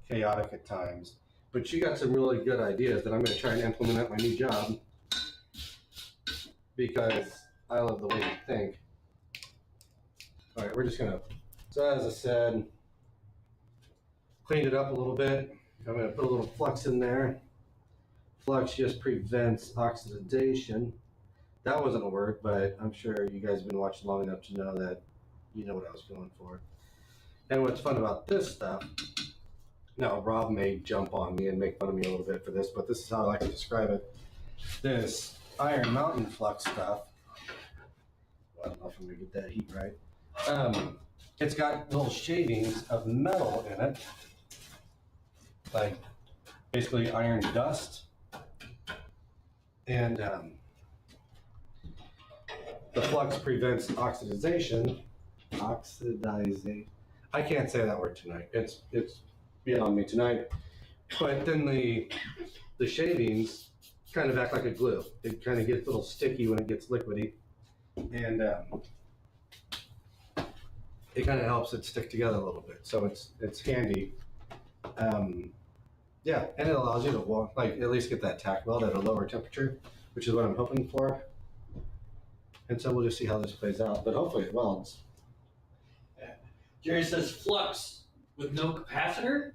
chaotic at times, but you got some really good ideas that I'm going to try and implement at my new job because I love the way you think. All right, we're just going to, so as I said, cleaned it up a little bit. I'm going to put a little flux in there. Flux just prevents oxidation. That wasn't a word, but I'm sure you guys have been watching long enough to know that you know what I was going for. And what's fun about this stuff, now Rob may jump on me and make fun of me a little bit for this, but this is how I like to describe it. This Iron Mountain flux stuff, well, I don't know if I'm going to get that heat right. It's got little shavings of metal in it, like basically iron dust. And the flux prevents oxidization. I can't say that word tonight. It's beyond me tonight. But then the shavings kind of act like a glue. It kind of gets a little sticky when it gets liquidy, and it kind of helps it stick together a little bit. So it's handy. Yeah, and it allows you to at least get that tack weld at a lower temperature, which is what I'm hoping for. And so we'll just see how this plays out, but hopefully it welds. Jerry says flux with no capacitor.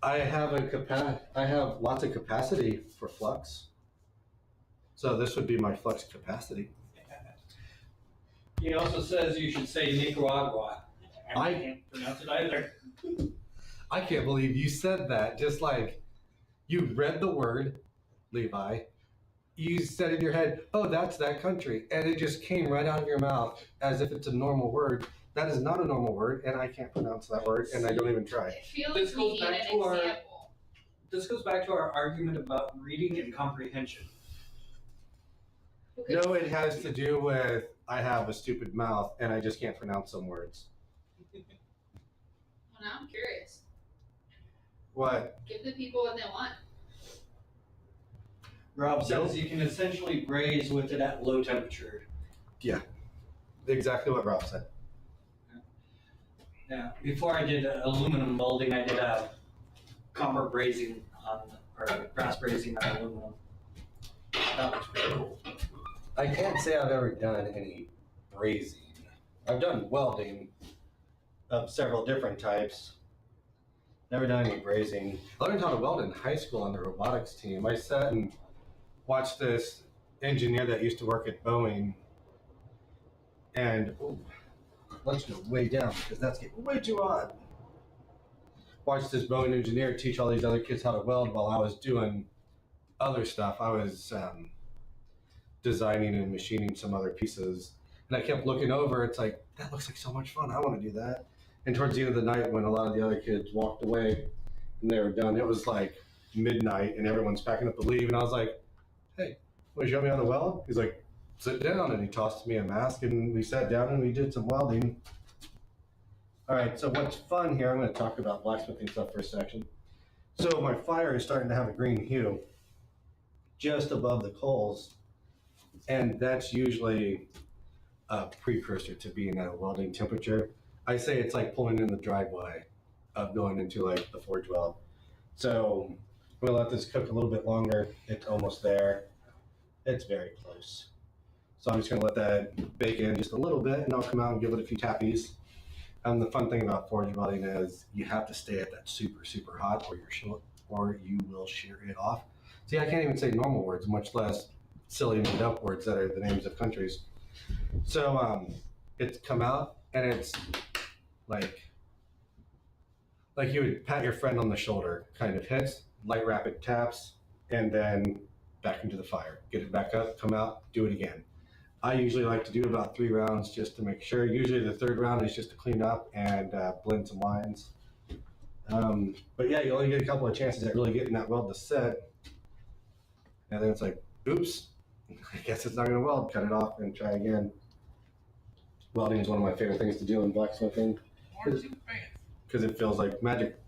I have lots of capacity for flux. So this would be my flux capacity. He also says you should say Nicaragua. I can't pronounce it either. I can't believe you said that. Just like you read the word, Levi. You said in your head, "Oh, that's that country," and it just came right out of your mouth as if it's a normal word. That is not a normal word, and I can't pronounce that word, and I don't even try. I feel like we need an example. This goes back to our argument about reading and comprehension. Okay. No, it has to do with I have a stupid mouth, and I just can't pronounce some words. Well, now I'm curious. What? Give the people what they want. Rob says you can essentially braise with it at low temperature. Yeah, exactly what Rob said. Yeah, before I did aluminum molding, I did copper brazing or brass brazing on aluminum. That was pretty cool. I can't say I've ever done any brazing. I've done welding of several different types. Never done any brazing. I learned how to weld in high school on the robotics team. I sat and watched this engineer that used to work at Boeing, and let's go way down because that's getting way too hot. Watched this Boeing engineer teach all these other kids how to weld while I was doing other stuff. I was designing and machining some other pieces, and I kept looking over. It's like, that looks like so much fun. I want to do that. And towards the end of the night, when a lot of the other kids walked away and they were done, it was like midnight and everyone's packing up to leave. And I was like, "Hey, want to show me how to weld?" He's like, "Sit down." And he tossed me a mask and we sat down and we did some welding. All right, so what's fun here, I'm going to talk about blacksmithing stuff for a section. So my fire is starting to have a green hue just above the coals. And that's usually a precursor to being at a welding temperature. I say it's like pulling in the driveway of going into like the forge weld. So I'm going to let this cook a little bit longer. It's almost there. It's very close. So I'm just going to let that bake in just a little bit, and I'll come out and give it a few tappies. And the fun thing about forge welding is you have to stay at that super, super hot or you will shear it off. See, I can't even say normal words, much less silly made up words that are the names of countries. So it's come out and it's like you would pat your friend on the shoulder, kind of hits, light rapid taps, and then back into the fire. Get it back up, come out, do it again. I usually like to do about 3 rounds just to make sure. Usually the third round is just to clean up and blend some lines. But yeah, you only get a couple of chances at really getting that weld to set. And then it's like, oops, I guess it's not going to weld. Cut it off and try again. Welding is one of my favorite things to do in blacksmithing because it feels like magic.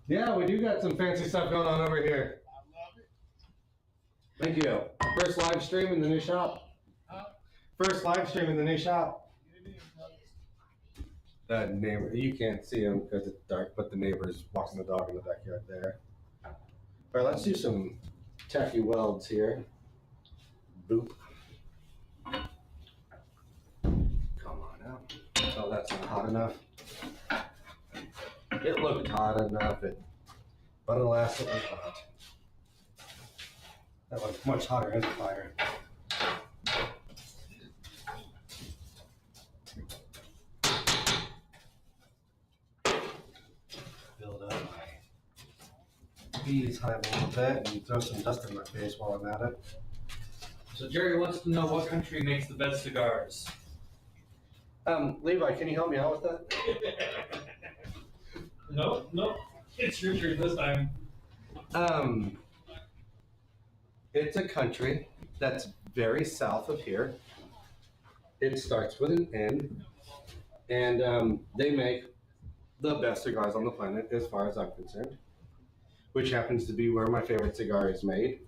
Yeah, we do got some fancy stuff going on over here. I love it. Thank you. First live stream in the new shop. First live stream in the new shop. That neighbor, you can't see him because it's dark, but the neighbor's walking the dog in the backyard there. All right, let's do some tacky welds here. Boop. Come on out. Oh, that's not hot enough. It looked hot enough, but alas, it was hot. That was much hotter as a fire. Build up my bees hive a little bit and throw some dust in my face while I'm at it. So Jerry wants to know what country makes the best cigars. Levi, can you help me out with that? No, it's your turn this time. It's a country that's very south of here. It starts with an N, and they make the best cigars on the planet as far as I'm concerned, which happens to be where my favorite cigar is made,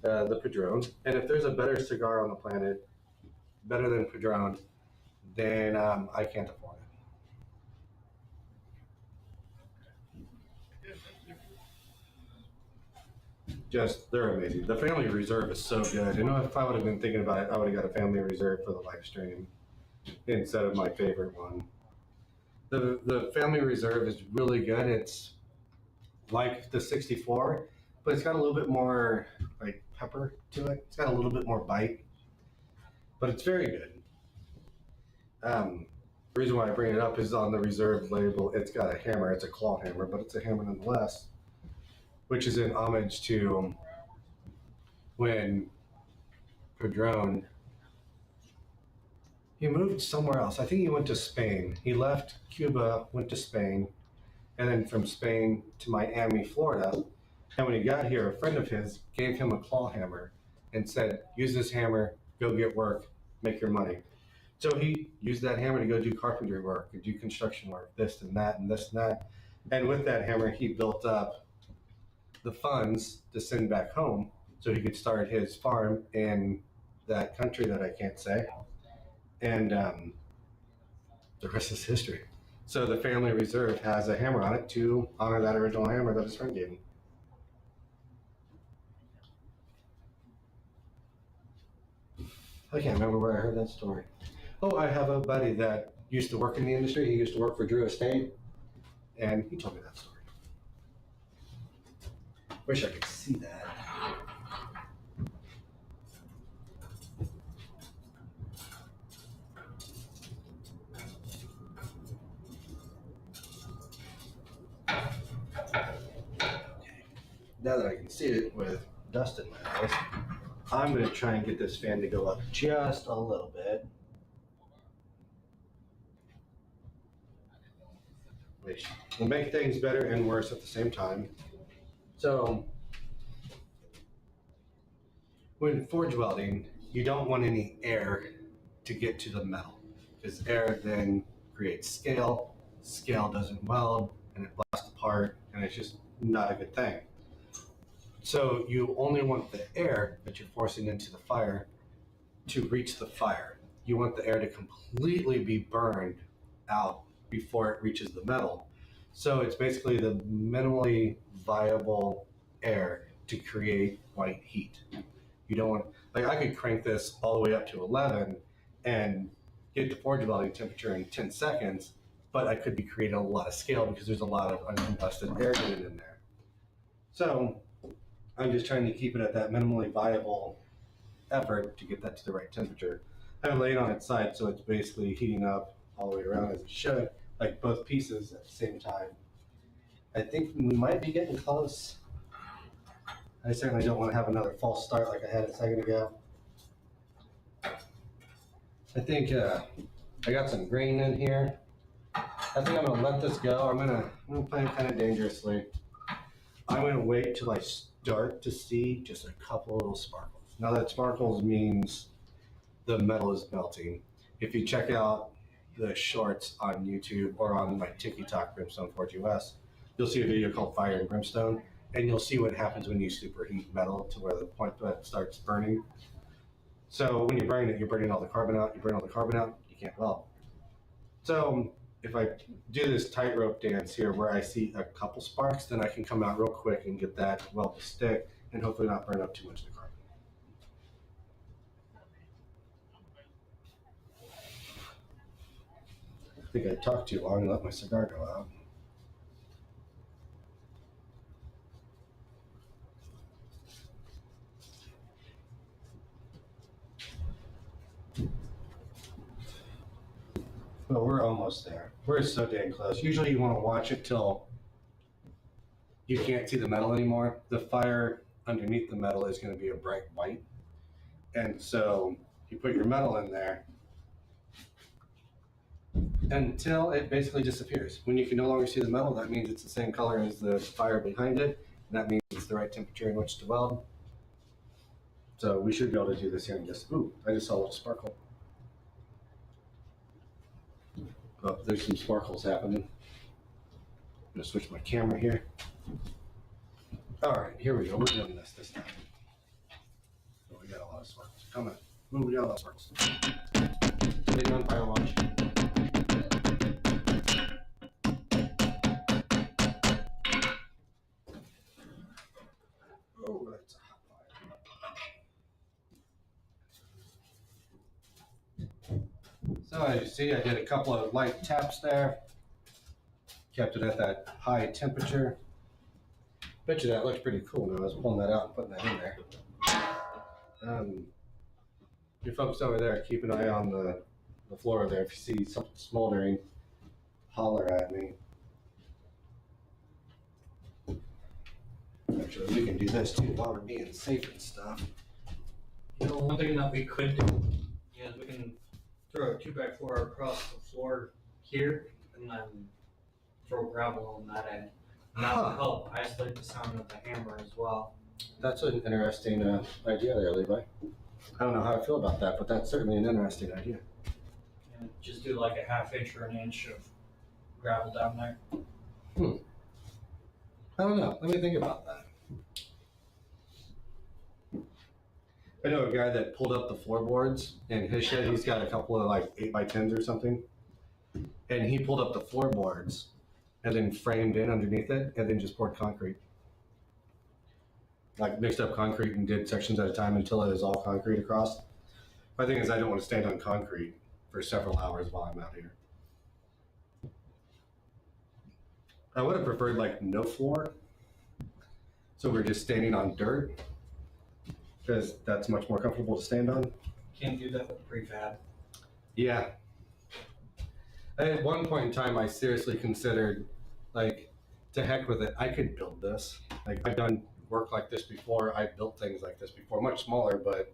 the Padron. And if there's a better cigar on the planet, better than Padron, then I can't afford it. Just, they're amazing. The Family Reserve is so good. You know, if I would have been thinking about it, I would have got a Family Reserve for the live stream instead of my favorite one. The Family Reserve is really good. It's like the 64, but it's got a little bit more like pepper to it. It's got a little bit more bite, but it's very good. The reason why I bring it up is on the Reserve label, it's got a hammer. It's a claw hammer, but it's a hammer nonetheless, which is in homage to when Padron, he moved somewhere else. I think he went to Spain. He left Cuba, went to Spain, and then from Spain to Miami, Florida. And when he got here, a friend of his gave him a claw hammer and said, use this hammer, go get work, make your money. So he used that hammer to go do carpentry work, and do construction work, this and that and this and that. And with that hammer, he built up the funds to send back home so he could start his farm in that country that I can't say. And the rest is history. So the Family Reserve has a hammer on it to honor that original hammer that his friend gave him. I can't remember where I heard that story. Oh, I have a buddy that used to work in the industry. He used to work for Drew Estate, and he told me that story. Wish I could see that. Now that I can see it with dust in my eyes, I'm going to try and get this fan to go up just a little bit. Which will make things better and worse at the same time. So, when forge welding, you don't want any air to get to the metal, because air then creates scale. Scale doesn't weld, and it blasts apart, and it's just not a good thing. So you only want the air that you're forcing into the fire to reach the fire. You want the air to completely be burned out before it reaches the metal. So it's basically the minimally viable air to create white heat. You don't want, like I could crank this all the way up to 11 and get the forge welding temperature in 10 seconds, but I could be creating a lot of scale because there's a lot of uncombusted air getting in there. So I'm just trying to keep it at that minimally viable effort to get that to the right temperature. I have it laid on its side, so it's basically heating up all the way around as it should, like both pieces at the same time. I think we might be getting close. I certainly don't want to have another false start like I had a second ago. I think I got some grain in here. I think I'm gonna let this go. I'm gonna play it kind of dangerously. I'm gonna wait till I start to see just a couple little sparkles. Now that sparkles means the metal is melting. If you check out the shorts on YouTube or on my TikTok, BrimstoneForge US, you'll see a video called Fire and Brimstone, and you'll see what happens when you superheat metal to where the point that it starts burning. So when you burn it, you're burning all the carbon out. You burn all the carbon out, you can't weld. So if I do this tightrope dance here where I see a couple sparks, then I can come out real quick and get that weld to stick and hopefully not burn up too much of the carbon. I think I talked too long and let my cigar go out. Well, we're almost there. We're so dang close. Usually you want to watch it till you can't see the metal anymore. The fire underneath the metal is going to be a bright white. And so you put your metal in there until it basically disappears. When you can no longer see the metal, that means it's the same color as the fire behind it. And that means it's the right temperature in which to weld. So we should be able to do this here in just, ooh, I just saw a little sparkle. Oh, there's some sparkles happening. I'm gonna switch my camera here. All right, here we go. We're doing this time. Oh, we got a lot of sparkles. Come on. Ooh, we got a lot of sparkles. Getting on fire watch. Oh, that's a hot fire. So as you see, I did a couple of light taps there. Kept it at that high temperature. Bet you that looks pretty cool now. I was pulling that out and putting that in there. You folks over there, keep an eye on the floor there. If you see something smoldering, holler at me. Actually, we can do this too while we're being safe and stuff. You know, one thing that we could do is we can throw a 2x4 across the floor here and then throw gravel on that end. And that will help isolate the sound of the hammer as well. That's an interesting idea there, Levi. I don't know how I feel about that, but that's certainly an interesting idea. And just do like a 1/2 inch or 1 inch of gravel down there. I don't know. Let me think about that. I know a guy that pulled up the floorboards in his shed. He's got a couple of like 8x10s or something. And he pulled up the floorboards and then framed in underneath it and then just poured concrete. Like mixed up concrete and did sections at a time until it was all concrete across. My thing is I don't want to stand on concrete for several hours while I'm out here. I would have preferred like no floor. So we're just standing on dirt because that's much more comfortable to stand on. Can't do that with prefab. Yeah. At one point in time, I seriously considered, like, to heck with it. I could build this. Like, I've done work like this before. I've built things like this before, much smaller, but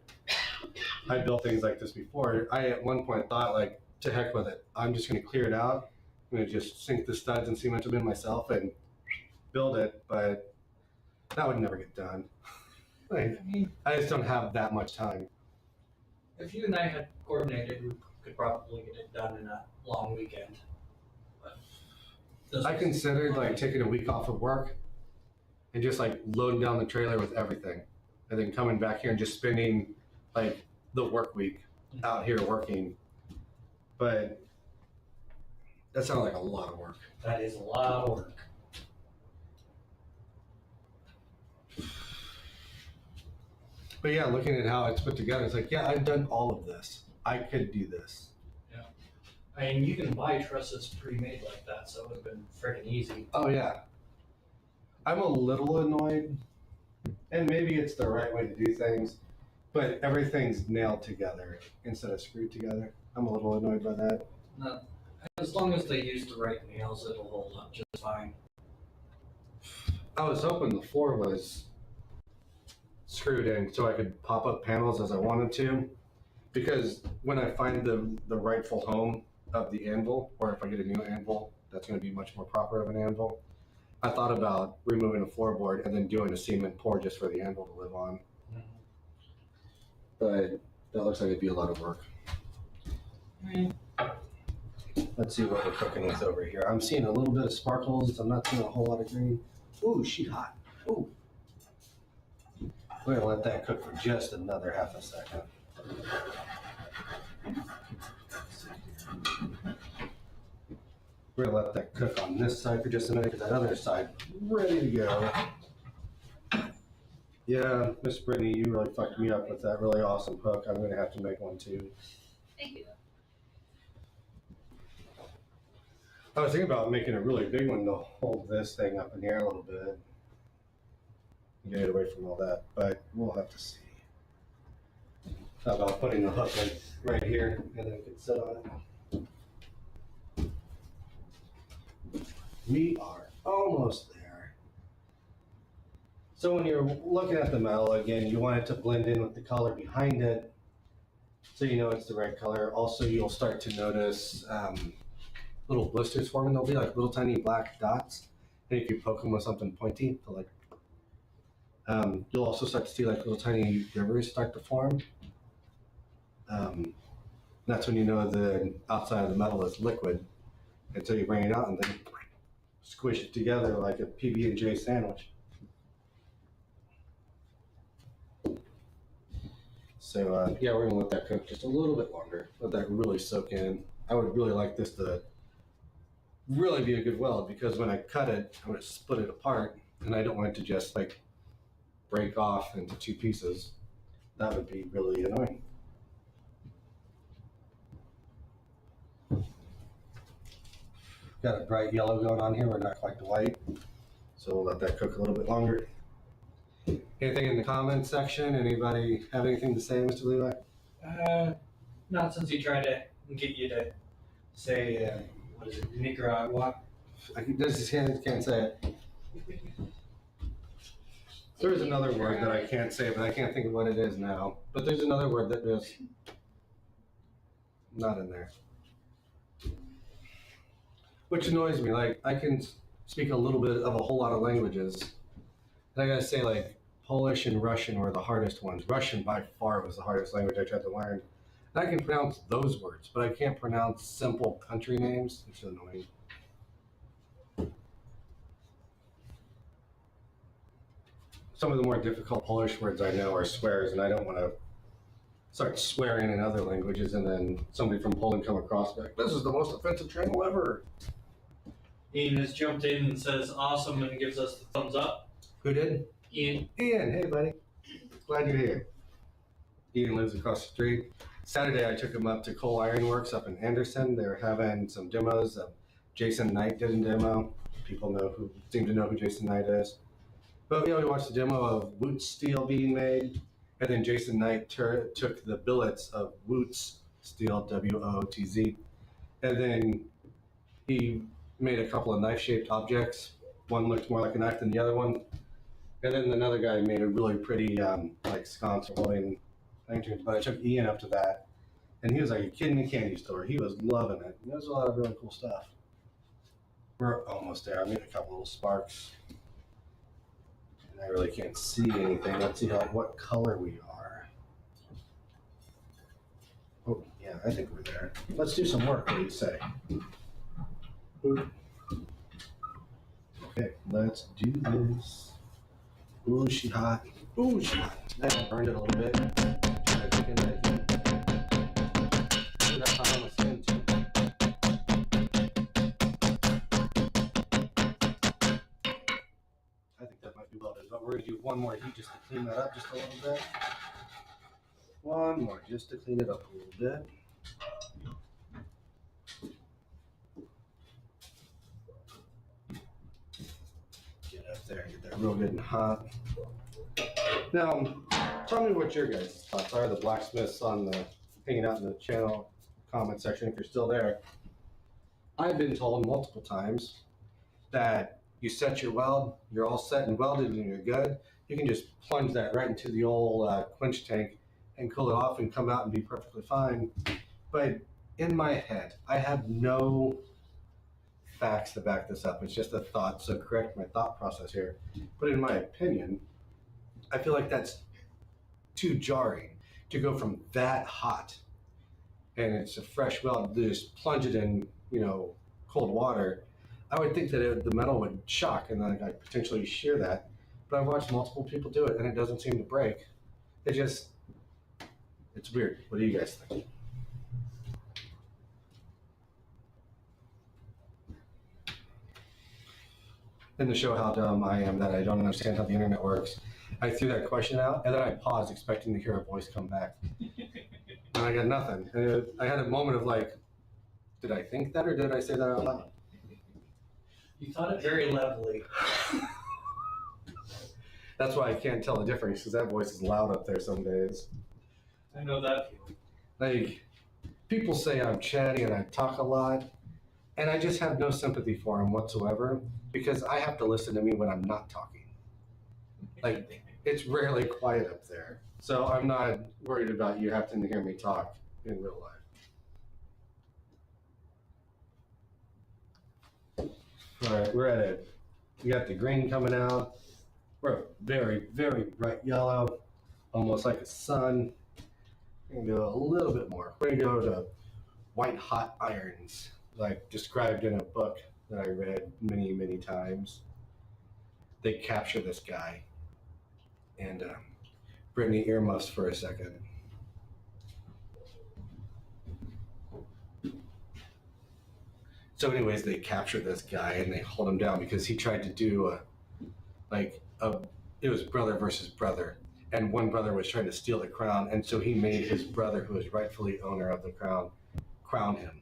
I built things like this before. I, at one point, thought, like, to heck with it. I'm just going to clear it out. I'm going to just sink the studs and cement them in myself and build it, but that would never get done. Like, I just don't have that much time. If you and I had coordinated, we could probably get it done in a long weekend. But I considered like taking a week off of work and just like loading down the trailer with everything and then coming back here and just spending like the work week out here working. But that sounds like a lot of work. that is a lot of work. But yeah, looking at how it's put together, it's like, yeah, I've done all of this. I could do this. Yeah. I mean, you can buy trusses pre-made like that, so it would have been freaking easy. Oh yeah. I'm a little annoyed And maybe it's the right way to do things, but everything's nailed together instead of screwed together. I'm a little annoyed by that. No, as long as they use the right nails, it'll hold up just fine. I was hoping the floor was screwed in so I could pop up panels as I wanted to, because when I find the rightful home of the anvil, or if I get a new anvil that's going to be much more proper of an anvil, I thought about removing a floorboard and then doing a cement pour just for the anvil to live on. But that looks like it'd be a lot of work. Let's see what we're cooking with over here. I'm seeing a little bit of sparkles. I'm not seeing a whole lot of green. Ooh, she's hot. Ooh. We're gonna let that cook for just another half a second. We're gonna let that cook on this side for just a minute, because that other side ready to go. Yeah, Miss Brittany, you really fucked me up with that really awesome hook. I'm gonna have to make one too. Thank you. I was thinking about making a really big one to hold this thing up in the air a little bit. Get it away from all that, but we'll have to see. How about putting the hook right here and then it can sit on it? We are almost there. So when you're looking at the metal, again, you want it to blend in with the color behind it, so you know it's the right color. Also, you'll start to notice little blisters forming. They'll be like little tiny black dots, and if you poke them with something pointy, they'll like. You'll also start to see like little tiny rivers start to form. That's when you know the outside of the metal is liquid, until you bring it out and then squish it together like a PB&J sandwich. So yeah, we're gonna let that cook just a little bit longer. Let that really soak in. I would really like this to really be a good weld, because when I cut it, I'm gonna split it apart, and I don't want it to just like break off into two pieces. That would be really annoying. Got a bright yellow going on here. We're not quite the white, so we'll let that cook a little bit longer. Anything in the comments section? Anybody have anything to say, Mr. Levi? Not since he tried to get you to say, what is it, Nicaragua? I just can't say it. There's another word that I can't say, but I can't think of what it is now. But there's another word that is not in there, which annoys me. Like, I can speak a little bit of a whole lot of languages, and I gotta say, like, Polish and Russian were the hardest ones. Russian by far was the hardest language I tried to learn. And I can pronounce those words, but I can't pronounce simple country names, which is annoying. Some of the more difficult Polish words I know are swears, and I don't want to start swearing in other languages and then somebody from Poland come across like, this is the most offensive channel ever. Ian has jumped in and says awesome and gives us the thumbs up. Who did? Ian. Ian, hey buddy. Glad you're here. Ian lives across the street. Saturday I took him up to Coal Iron Works up in Anderson. They were having some demos. Jason Knight did a demo. People seem to know who Jason Knight is. But we watched the demo of Wootz steel being made, and then Jason Knight took the billets of Wootz steel, W-O-O-T-Z, and then he made a couple of knife-shaped objects. One looked more like a knife than the other one. And then another guy made a really pretty like sconce or holding lanterns. But I took Ian up to that, and he was like a kid in a candy store. He was loving it. And there's a lot of really cool stuff. We're almost there. I made a couple little sparks. And I really can't see anything. Let's see what color we are. Oh, yeah, I think we're there. Let's do some work. What do you say? Oop. Okay, let's do this. Ooh, she hot. Ooh, she hot. I burned it a little bit. Trying to take in that heat. Ooh, that's hot on the skin too. I think that might be welded, but we're gonna do one more heat just to clean that up just a little bit. One more just to clean it up a little bit. Get up there and get that real good and hot. Now, tell me what your guys' thoughts are. The blacksmiths hanging out in the channel comment section if you're still there. I've been told multiple times that you set your weld, you're all set and welded and you're good. You can just plunge that right into the old quench tank and cool it off and come out and be perfectly fine. But in my head, I have no facts to back this up. It's just a thought, so correct my thought process here. But in my opinion, I feel like that's too jarring to go from that hot and it's a fresh weld to just plunge it in, cold water. I would think that the metal would shock and then I'd potentially shear that. But I've watched multiple people do it and it doesn't seem to break. It's weird. What do you guys think? And to show how dumb I am that I don't understand how the internet works, I threw that question out and then I paused expecting to hear a voice come back. And I got nothing. And I had a moment of like, did I think that or did I say that out loud? You thought it very levelly. That's why I can't tell the difference because that voice is loud up there some days. I know that feeling. Like, people say I'm chatty and I talk a lot, and I just have no sympathy for them whatsoever because I have to listen to me when I'm not talking. Like, it's rarely quiet up there. So I'm not worried about you having to hear me talk in real life. All right, we're at it. We got the green coming out. We're very, very bright yellow, almost like a sun. We're gonna go a little bit more. We're gonna go to white hot irons, like described in a book that I read many, many times. They capture this guy. And Brittany, earmuffs for a second. So anyways, they capture this guy and they hold him down because he tried to do it was brother versus brother. And one brother was trying to steal the crown. And so he made his brother, who is rightfully owner of the crown him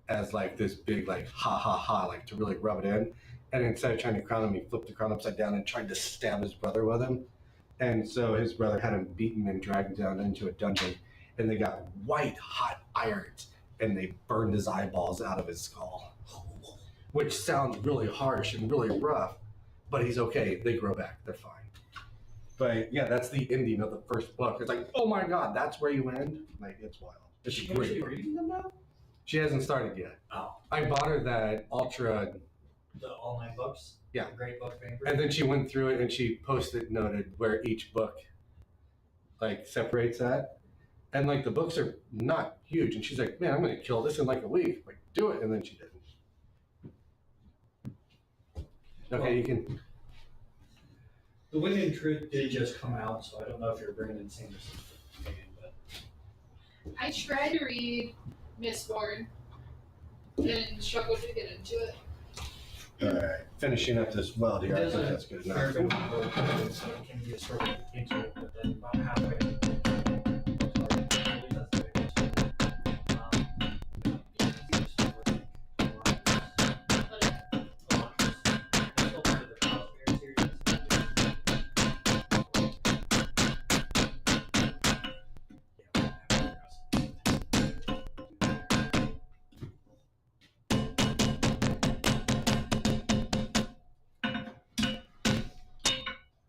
as like this big, like, ha, ha, ha, like to really rub it in. And instead of trying to crown him, he flipped the crown upside down and tried to stab his brother with him. And so his brother had him beaten and dragged down into a dungeon. And they got white hot irons and they burned his eyeballs out of his skull. Which sounds really harsh and really rough, but he's okay. They grow back. They're fine. But yeah, that's the ending of the first book. It's like, oh my God, that's where you end? Like, it's wild. It's Is she great. actually reading them now? She hasn't started yet. Oh. I bought her that Ultra, The all 9 books? Yeah. The great book favorite? and then she went through it and she post-it noted where each book like separates that. And like the books are not huge. And she's like, man, I'm going to kill this in like a week. Like, do it. And then she didn't. Okay, you can. The Wind in Truth did just come out, so I don't know if you're bringing in Sanderson's opinion, but I tried to read Mistborn and struggled to get into it. All right, finishing up this weld here. I think that's good enough. Very good book, so it can be a struggle into it, but then about halfway.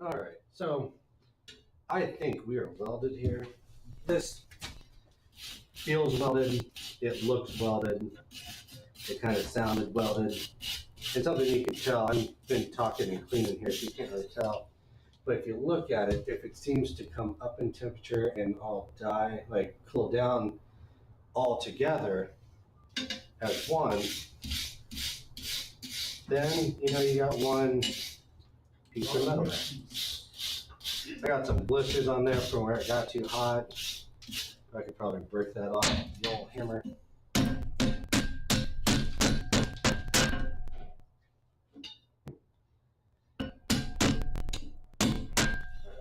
All right, so I think we are welded here. This feels welded. It looks welded. It kind of sounded welded. It's something you can tell. I've been talking and cleaning here, so you can't really tell. But if you look at it, if it seems to come up in temperature and all die, like cool down all together as one, then you got one piece of metal there. I got some blisters on there from where it got too hot. I could probably break that off with the old hammer.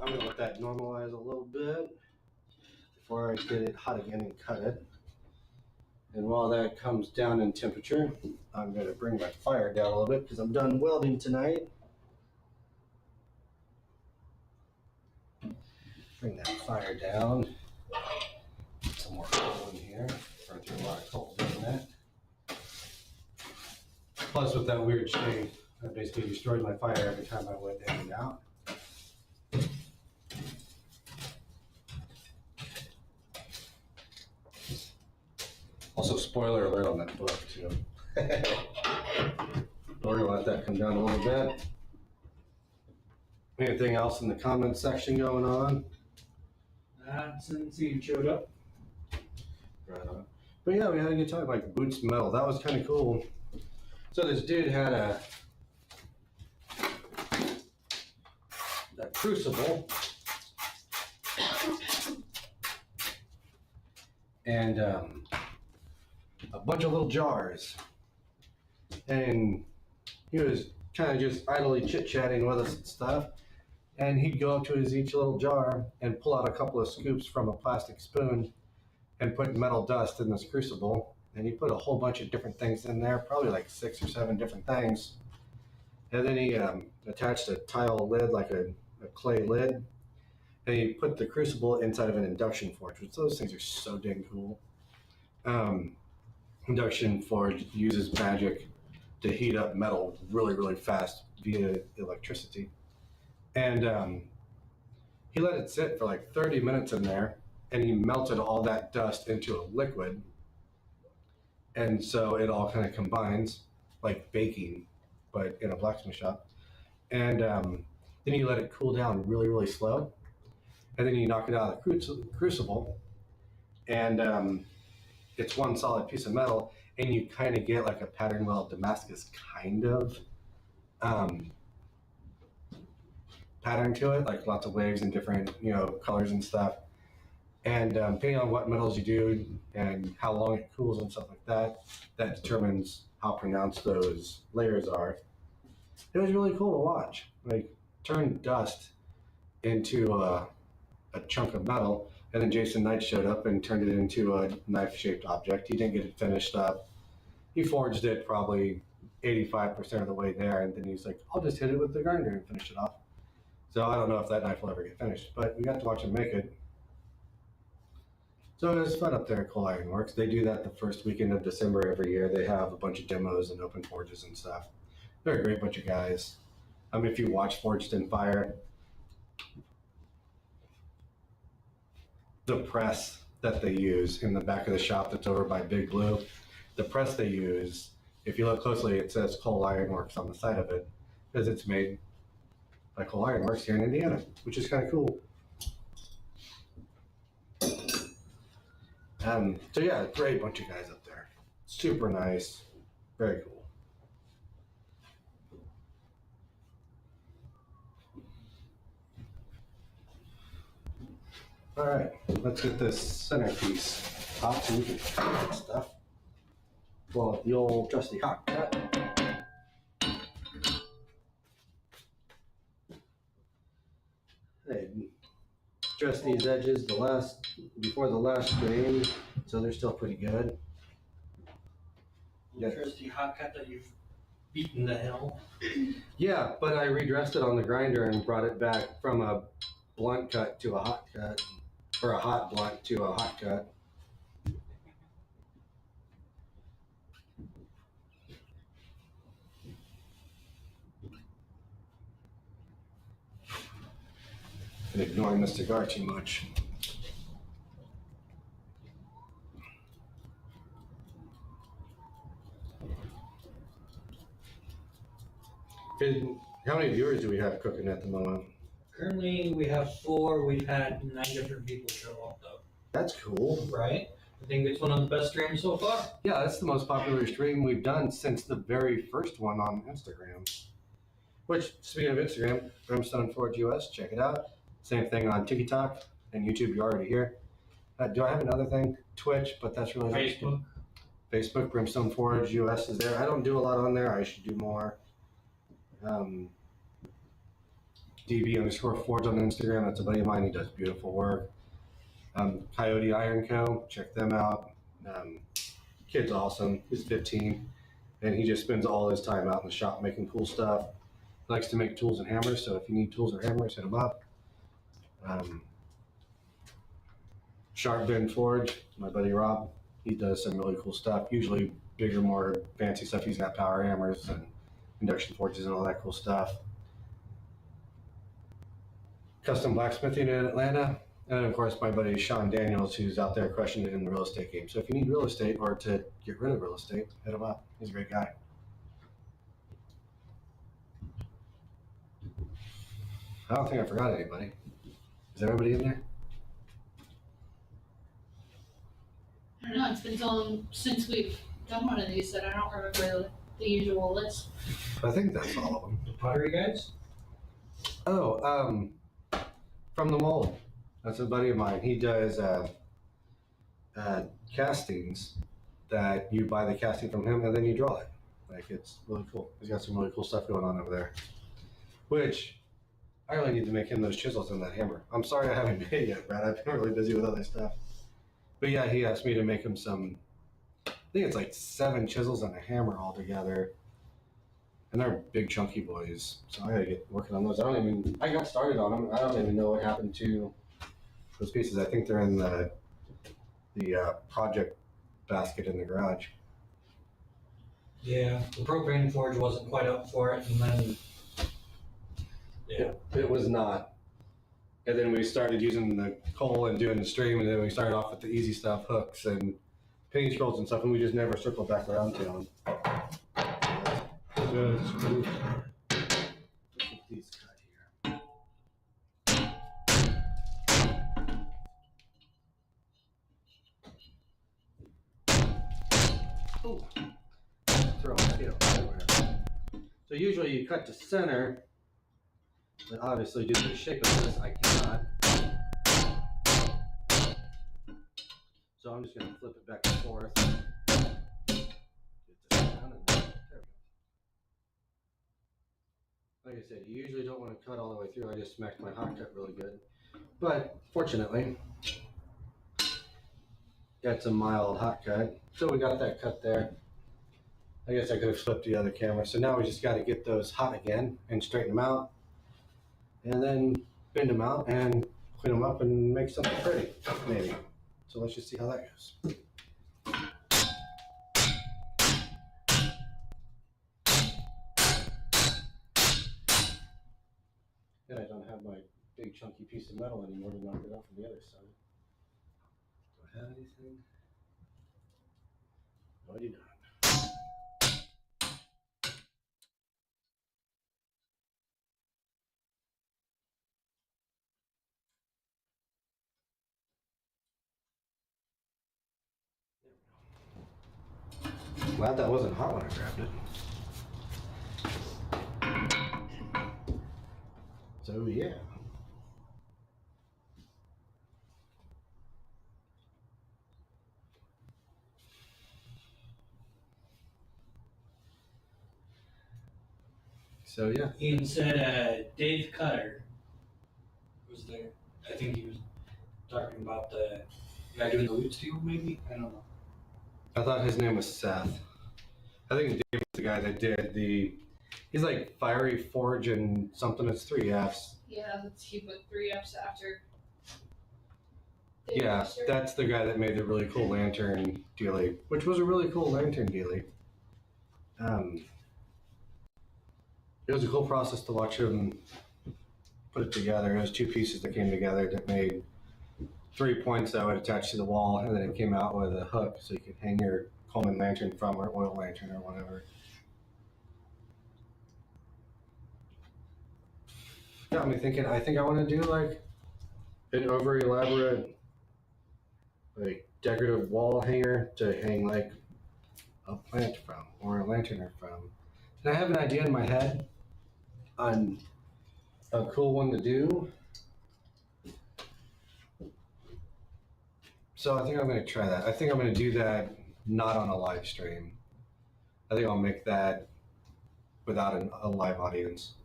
I'm going to let that normalize a little bit before I get it hot again and cut it. And while that comes down in temperature, I'm going to bring my fire down a little bit because I'm done welding tonight. bring that fire down. Get some more coal in here. Burn through a lot of coal doing that. Plus, with that weird shade, that basically destroyed my fire every time I went in and out. Also, spoiler alert on that book, too. We're gonna let that come down a little bit. Anything else in the comments section going on? Since you showed up. Right on. But yeah, we had a good time, like Boots Metal. That was kind of cool. So this dude had a crucible and a bunch of little jars. And he was kind of just idly chit-chatting with us and stuff. And he'd go up to each little jar and pull out a couple of scoops from a plastic spoon and put metal dust in this crucible. And he put a whole bunch of different things in there, probably like 6 or 7 different things. And then he attached a tile lid, like a clay lid. And he put the crucible inside of an induction forge, which those things are so dang cool. Induction forge uses magic to heat up metal really, really fast via electricity. And he let it sit for like 30 minutes in there, and he melted all that dust into a liquid. And so it all kind of combines like baking, but in a blacksmith shop. And then you let it cool down really, really slow. And then you knock it out of the crucible, and it's one solid piece of metal, and you kind of get like a pattern weld Damascus kind of pattern to it, like lots of waves and different, colors and stuff. And depending on what metals you do and how long it cools and stuff like that, that determines how pronounced those layers are. It was really cool to watch, like turn dust into a chunk of metal. And then Jason Knight showed up and turned it into a knife-shaped object. He didn't get it finished up. He forged it probably 85% of the way there, and then he's like, I'll just hit it with the grinder and finish it off. So I don't know if that knife will ever get finished, but we got to watch him make it. So it was fun up there at Coal Iron Works. They do that the first weekend of December every year. They have a bunch of demos and open forges and stuff. They're a great bunch of guys. If you watch Forged in Fire, the press that they use in the back of the shop that's over by Big Blue, the press they use, if you look closely, it says Coal Iron Works on the side of it, because it's made by Coal Iron Works here in Indiana, which is kind of cool. So yeah, great bunch of guys up there. Super nice, very cool. All right, let's get this centerpiece hot so we can try that stuff. Well, the old trusty hot cut. Hey, dressed these edges before the last grain, so they're still pretty good. Yeah. Trusty hot cut that you've beaten the hell. Yeah, but I redressed it on the grinder and brought it back from a blunt cut to a hot cut, or a hot blunt to a hot cut. And ignoring the cigar too much. How many viewers do we have cooking at the moment? Currently, we have 4. We've had 9 different people show up, though. That's cool. Right? I think it's one of the best streams so far. Yeah, that's the most popular stream we've done since the very first one on Instagram. Which, speaking of Instagram, BrimstoneForge US, check it out. Same thing on TikTok and YouTube, you're already here. Do I have another thing? Twitch, but that's really Facebook. Facebook, BrimstoneForge US is there. I don't do a lot on there. I should do more. DB_Forge on Instagram. That's a buddy of mine. He does beautiful work. Coyote Iron Co. Check them out. Kid's awesome. He's 15, and he just spends all his time out in the shop making cool stuff. He likes to make tools and hammers. So if you need tools or hammers, hit him up. BrimstoneForge, my buddy Rob. He does some really cool stuff. Usually bigger, more fancy stuff. He's got power hammers and induction forges and all that cool stuff. Custom blacksmithing in Atlanta. And then, of course, my buddy Sean Daniels, who's out there crushing it in the real estate game. So if you need real estate or to get rid of real estate, hit him up. He's a great guy. I don't think I forgot anybody. Is everybody in there? I don't know. It's been so long since we've done one of these that I don't remember the usual list. I think that's all of them. The pottery guys? Oh, from the mold. That's a buddy of mine. He does castings that you buy the casting from him and then you draw it. Like, it's really cool. He's got some really cool stuff going on over there. Which, I really need to make him those chisels and that hammer. I'm sorry I haven't made it yet, Brad. I've been really busy with other stuff. But yeah, he asked me to make him some, I think it's like 7 chisels and a hammer all together. And they're big chunky boys. So I gotta get working on those. I got started on them. I don't even know what happened to those pieces. I think they're in the project basket in the garage. Yeah, the propane forge wasn't quite up for it, and then It was not. And then we started using the coal and doing the stream, and then we started off with the easy stuff, hooks and paint scrolls and stuff, and we just never circled back around to them. These cut here. Oh, throw it everywhere. So usually you cut to center, but obviously due to the shape of this, I cannot. So I'm just going to flip it back and forth. Get this down and there we go. Like I said, you usually don't want to cut all the way through. I just smacked my hot cut really good. But fortunately, got some mild hot cut. So we got that cut there. I guess I could have flipped the other camera. So now we just got to get those hot again and straighten them out. And then bend them out and clean them up and make something pretty, maybe. So let's just see how that goes. And I don't have my big chunky piece of metal anymore to knock it off on the other side. Do I have anything? No, I do not. Glad that wasn't hot when I grabbed it. So yeah. So yeah. Ian said Dave Cutter was there. I think he was talking about the guy doing the loot steel, maybe? I don't know. I thought his name was Seth. I think Dave was the guy that did he's like Fiery Forge and something. It's 3 Fs. Yeah, he put 3 Fs after. Yeah, that's the guy that made the really cool lantern dealie, which was a really cool lantern dealie. It was a cool process to watch him put it together. It was 2 pieces that came together that made 3 points that would attach to the wall, and then it came out with a hook so you could hang your Coleman lantern from, or oil lantern or whatever. Got me thinking, I think I want to do like an over elaborate like decorative wall hanger to hang like a plant from or a lanterner from. And I have an idea in my head on a cool one to do. So I think I'm going to try that. I think I'm going to do that not on a live stream. I think I'll make that without a live audience.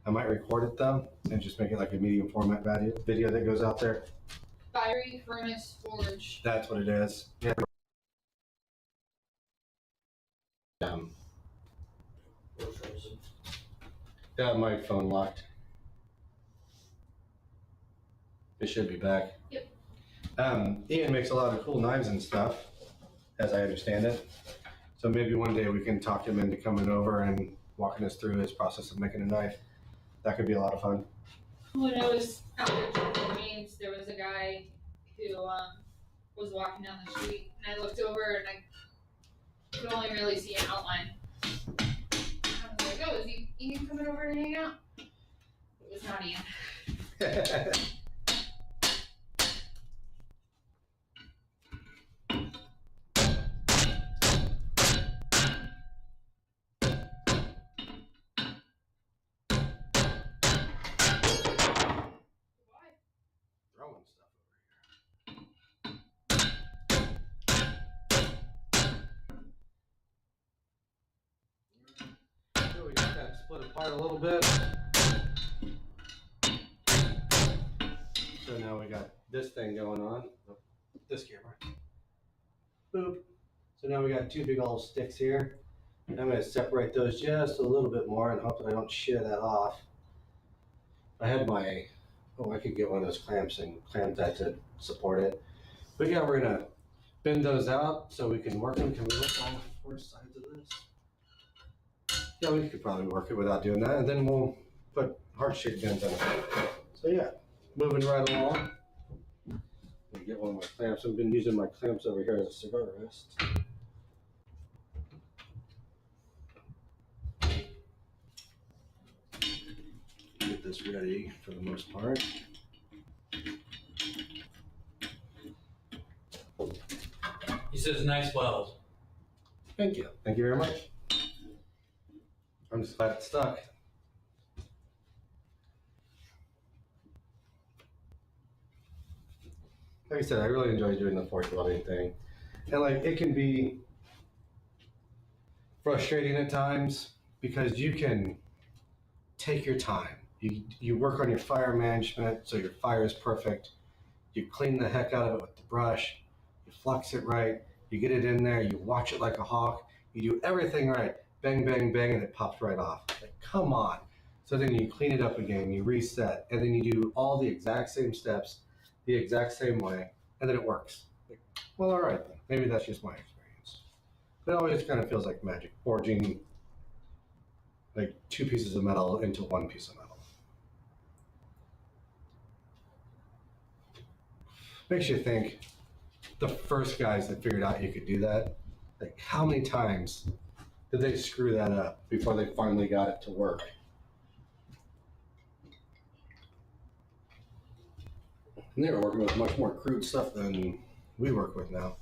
I might record it though and just make it like a medium format video that goes out there. Fiery Furnace Forge. That's what it is. Yeah. Got my phone locked. It should be back. Yep. Ian makes a lot of cool knives and stuff, as I understand it. So maybe one day we can talk him into coming over and walking us through his process of making a knife. That could be a lot of fun. When I was out there drinking wings, there was a guy who was walking down the street, and I looked over and I could only really see an outline. I was like, oh, is Ian coming over to hang out? It was not Ian. Throwing stuff over here. So we got that split apart a little bit. So now we got this thing going on. This camera. Boop. So now we got two big old sticks here. I'm going to separate those just a little bit more and hope that I don't shear that off. I had my, I could get one of those clamps and clamp that to support it. But yeah, we're going to bend those out so we can work them. Can we look on 4 sides of this? Yeah, we could probably work it without doing that. And then we'll put heart-shaped bends on it. So yeah, moving right along. Let me get one of my clamps. I've been using my clamps over here as a cigar rest. Get this ready for the most part. He says nice weld. Thank you. Thank you very much. I'm just glad it stuck. Like I said, I really enjoy doing the forge welding thing. And like, it can be frustrating at times because you can take your time. You work on your fire management so your fire is perfect. You clean the heck out of it with the brush. You flux it right. You get it in there. You watch it like a hawk. You do everything right. Bang, bang, bang, and it pops right off. Like, come on. So then you clean it up again. You reset. And then you do all the exact same steps the exact same way. And then it works. Like, well, all right then. Maybe that's just my experience. But it always kind of feels like magic. Forging like 2 pieces of metal into 1 piece of metal. Makes you think, the first guys that figured out you could do that, like how many times did they screw that up before they finally got it to work? And they were working with much more crude stuff than we work with now.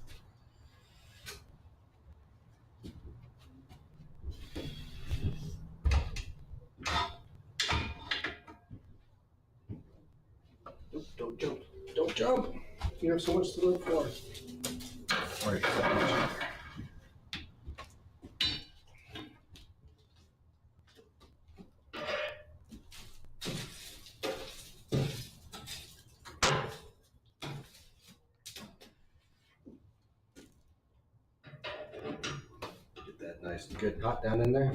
Don't jump. Don't jump. You have so much to live for. All right, that much in there. Get that nice and good hot down in there.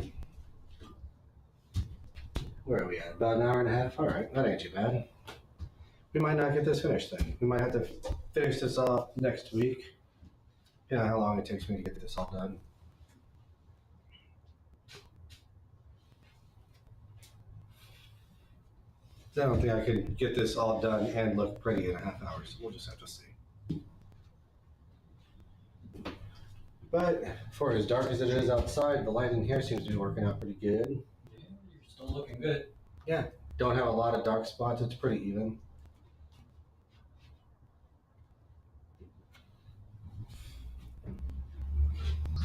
Where are we at? About an hour and a half? All right, that ain't too bad. We might not get this finished then. We might have to finish this off next week. Yeah, how long it takes me to get this all done. I don't think I can get this all done and look pretty in a half hour, so we'll just have to see. But for as dark as it is outside, the light in here seems to be working out pretty good. Yeah, you're still looking good. Yeah, don't have a lot of dark spots. It's pretty even.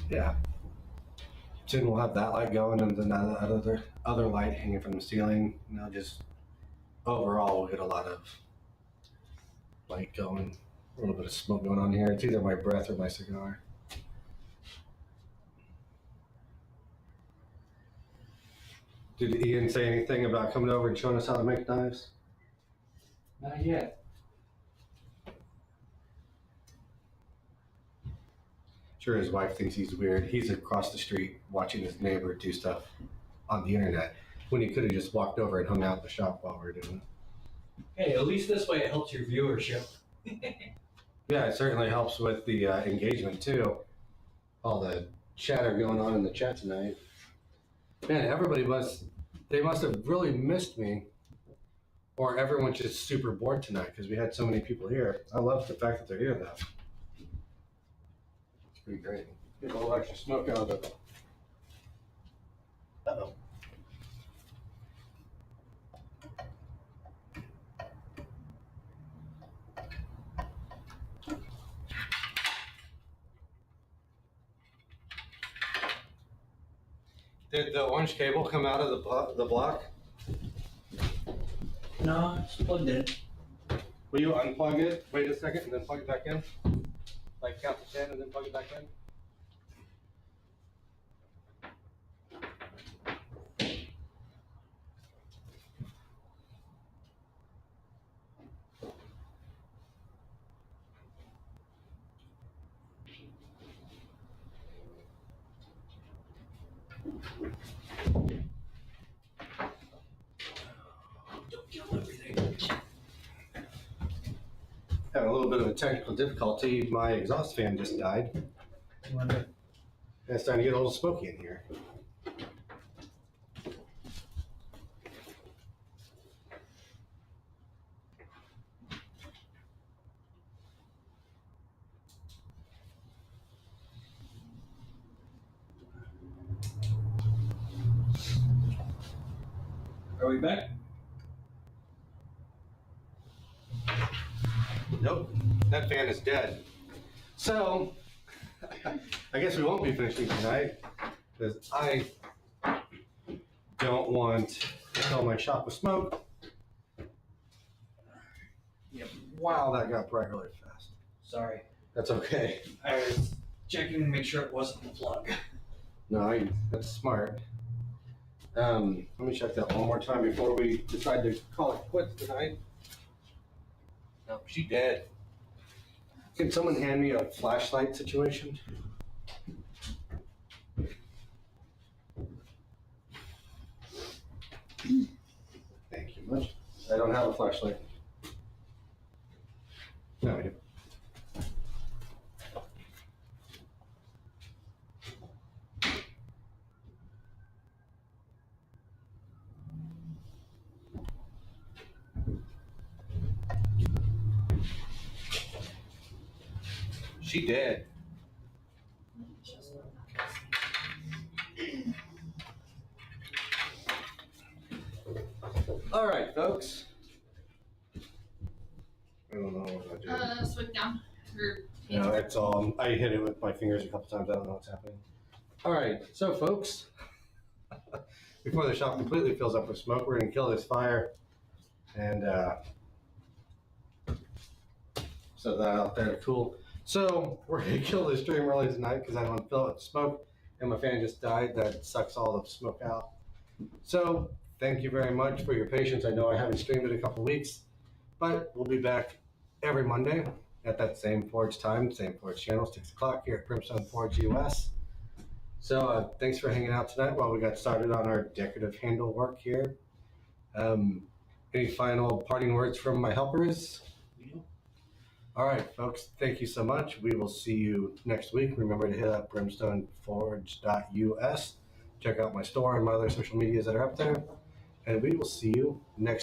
Yeah. Soon we'll have that light going and then that other light hanging from the ceiling. You know, just overall we'll get a lot of light going. A little bit of smoke going on here. It's either my breath or my cigar. Did Ian say anything about coming over and showing us how to make knives? Not yet. Sure, his wife thinks he's weird. He's across the street watching his neighbor do stuff on the internet when he could have just walked over and hung out in the shop while we were doing it. Hey, at least this way it helps your viewership. Yeah, it certainly helps with the engagement too. All the chatter going on in the chat tonight. Man, they must have really missed me, or everyone's just super bored tonight because we had so many people here. I love the fact that they're here though. It's pretty great. Get a little extra smoke out of it. Uh-oh. Did the orange cable come out of the block? No, it's plugged in. Will you unplug it, wait a second, and then plug it back in? Like count to 10 and then plug it back in? Don't kill everything. Having a little bit of a technical difficulty. My exhaust fan just died. And it's starting to get a little smoky in here. Are we back? Nope, that fan is dead. So, I guess we won't be finishing tonight because I don't want to fill my shop with smoke. Yep. Wow, that got bright really fast. Sorry. That's okay. I was checking to make sure it wasn't the plug. No, that's smart. Let me check that one more time before we decide to call it quits tonight. No, she dead. Can someone hand me a flashlight situation? Thank you much. I don't have a flashlight. No, I do. She dead. All right, folks. I don't know what I do. Swing down. No, it's all. I hit it with my fingers a couple times. I don't know what's happening. All right, so folks, before the shop completely fills up with smoke, we're gonna kill this fire and set that out there to cool. So we're gonna kill this stream early tonight because I don't want to fill it with smoke, and my fan just died. That sucks all the smoke out. So thank you very much for your patience. I know I haven't streamed in a couple weeks, but we'll be back every Monday at that same Forge time, same Forge channel, 6 o'clock here at BrimstoneForge US. So thanks for hanging out tonight while we got started on our decorative handle work here. Any final parting words from my helpers? All right, folks, thank you so much. We will see you next week. Remember to hit up BrimstoneForge.us. Check out my store and my other social medias that are up there. And we will see you next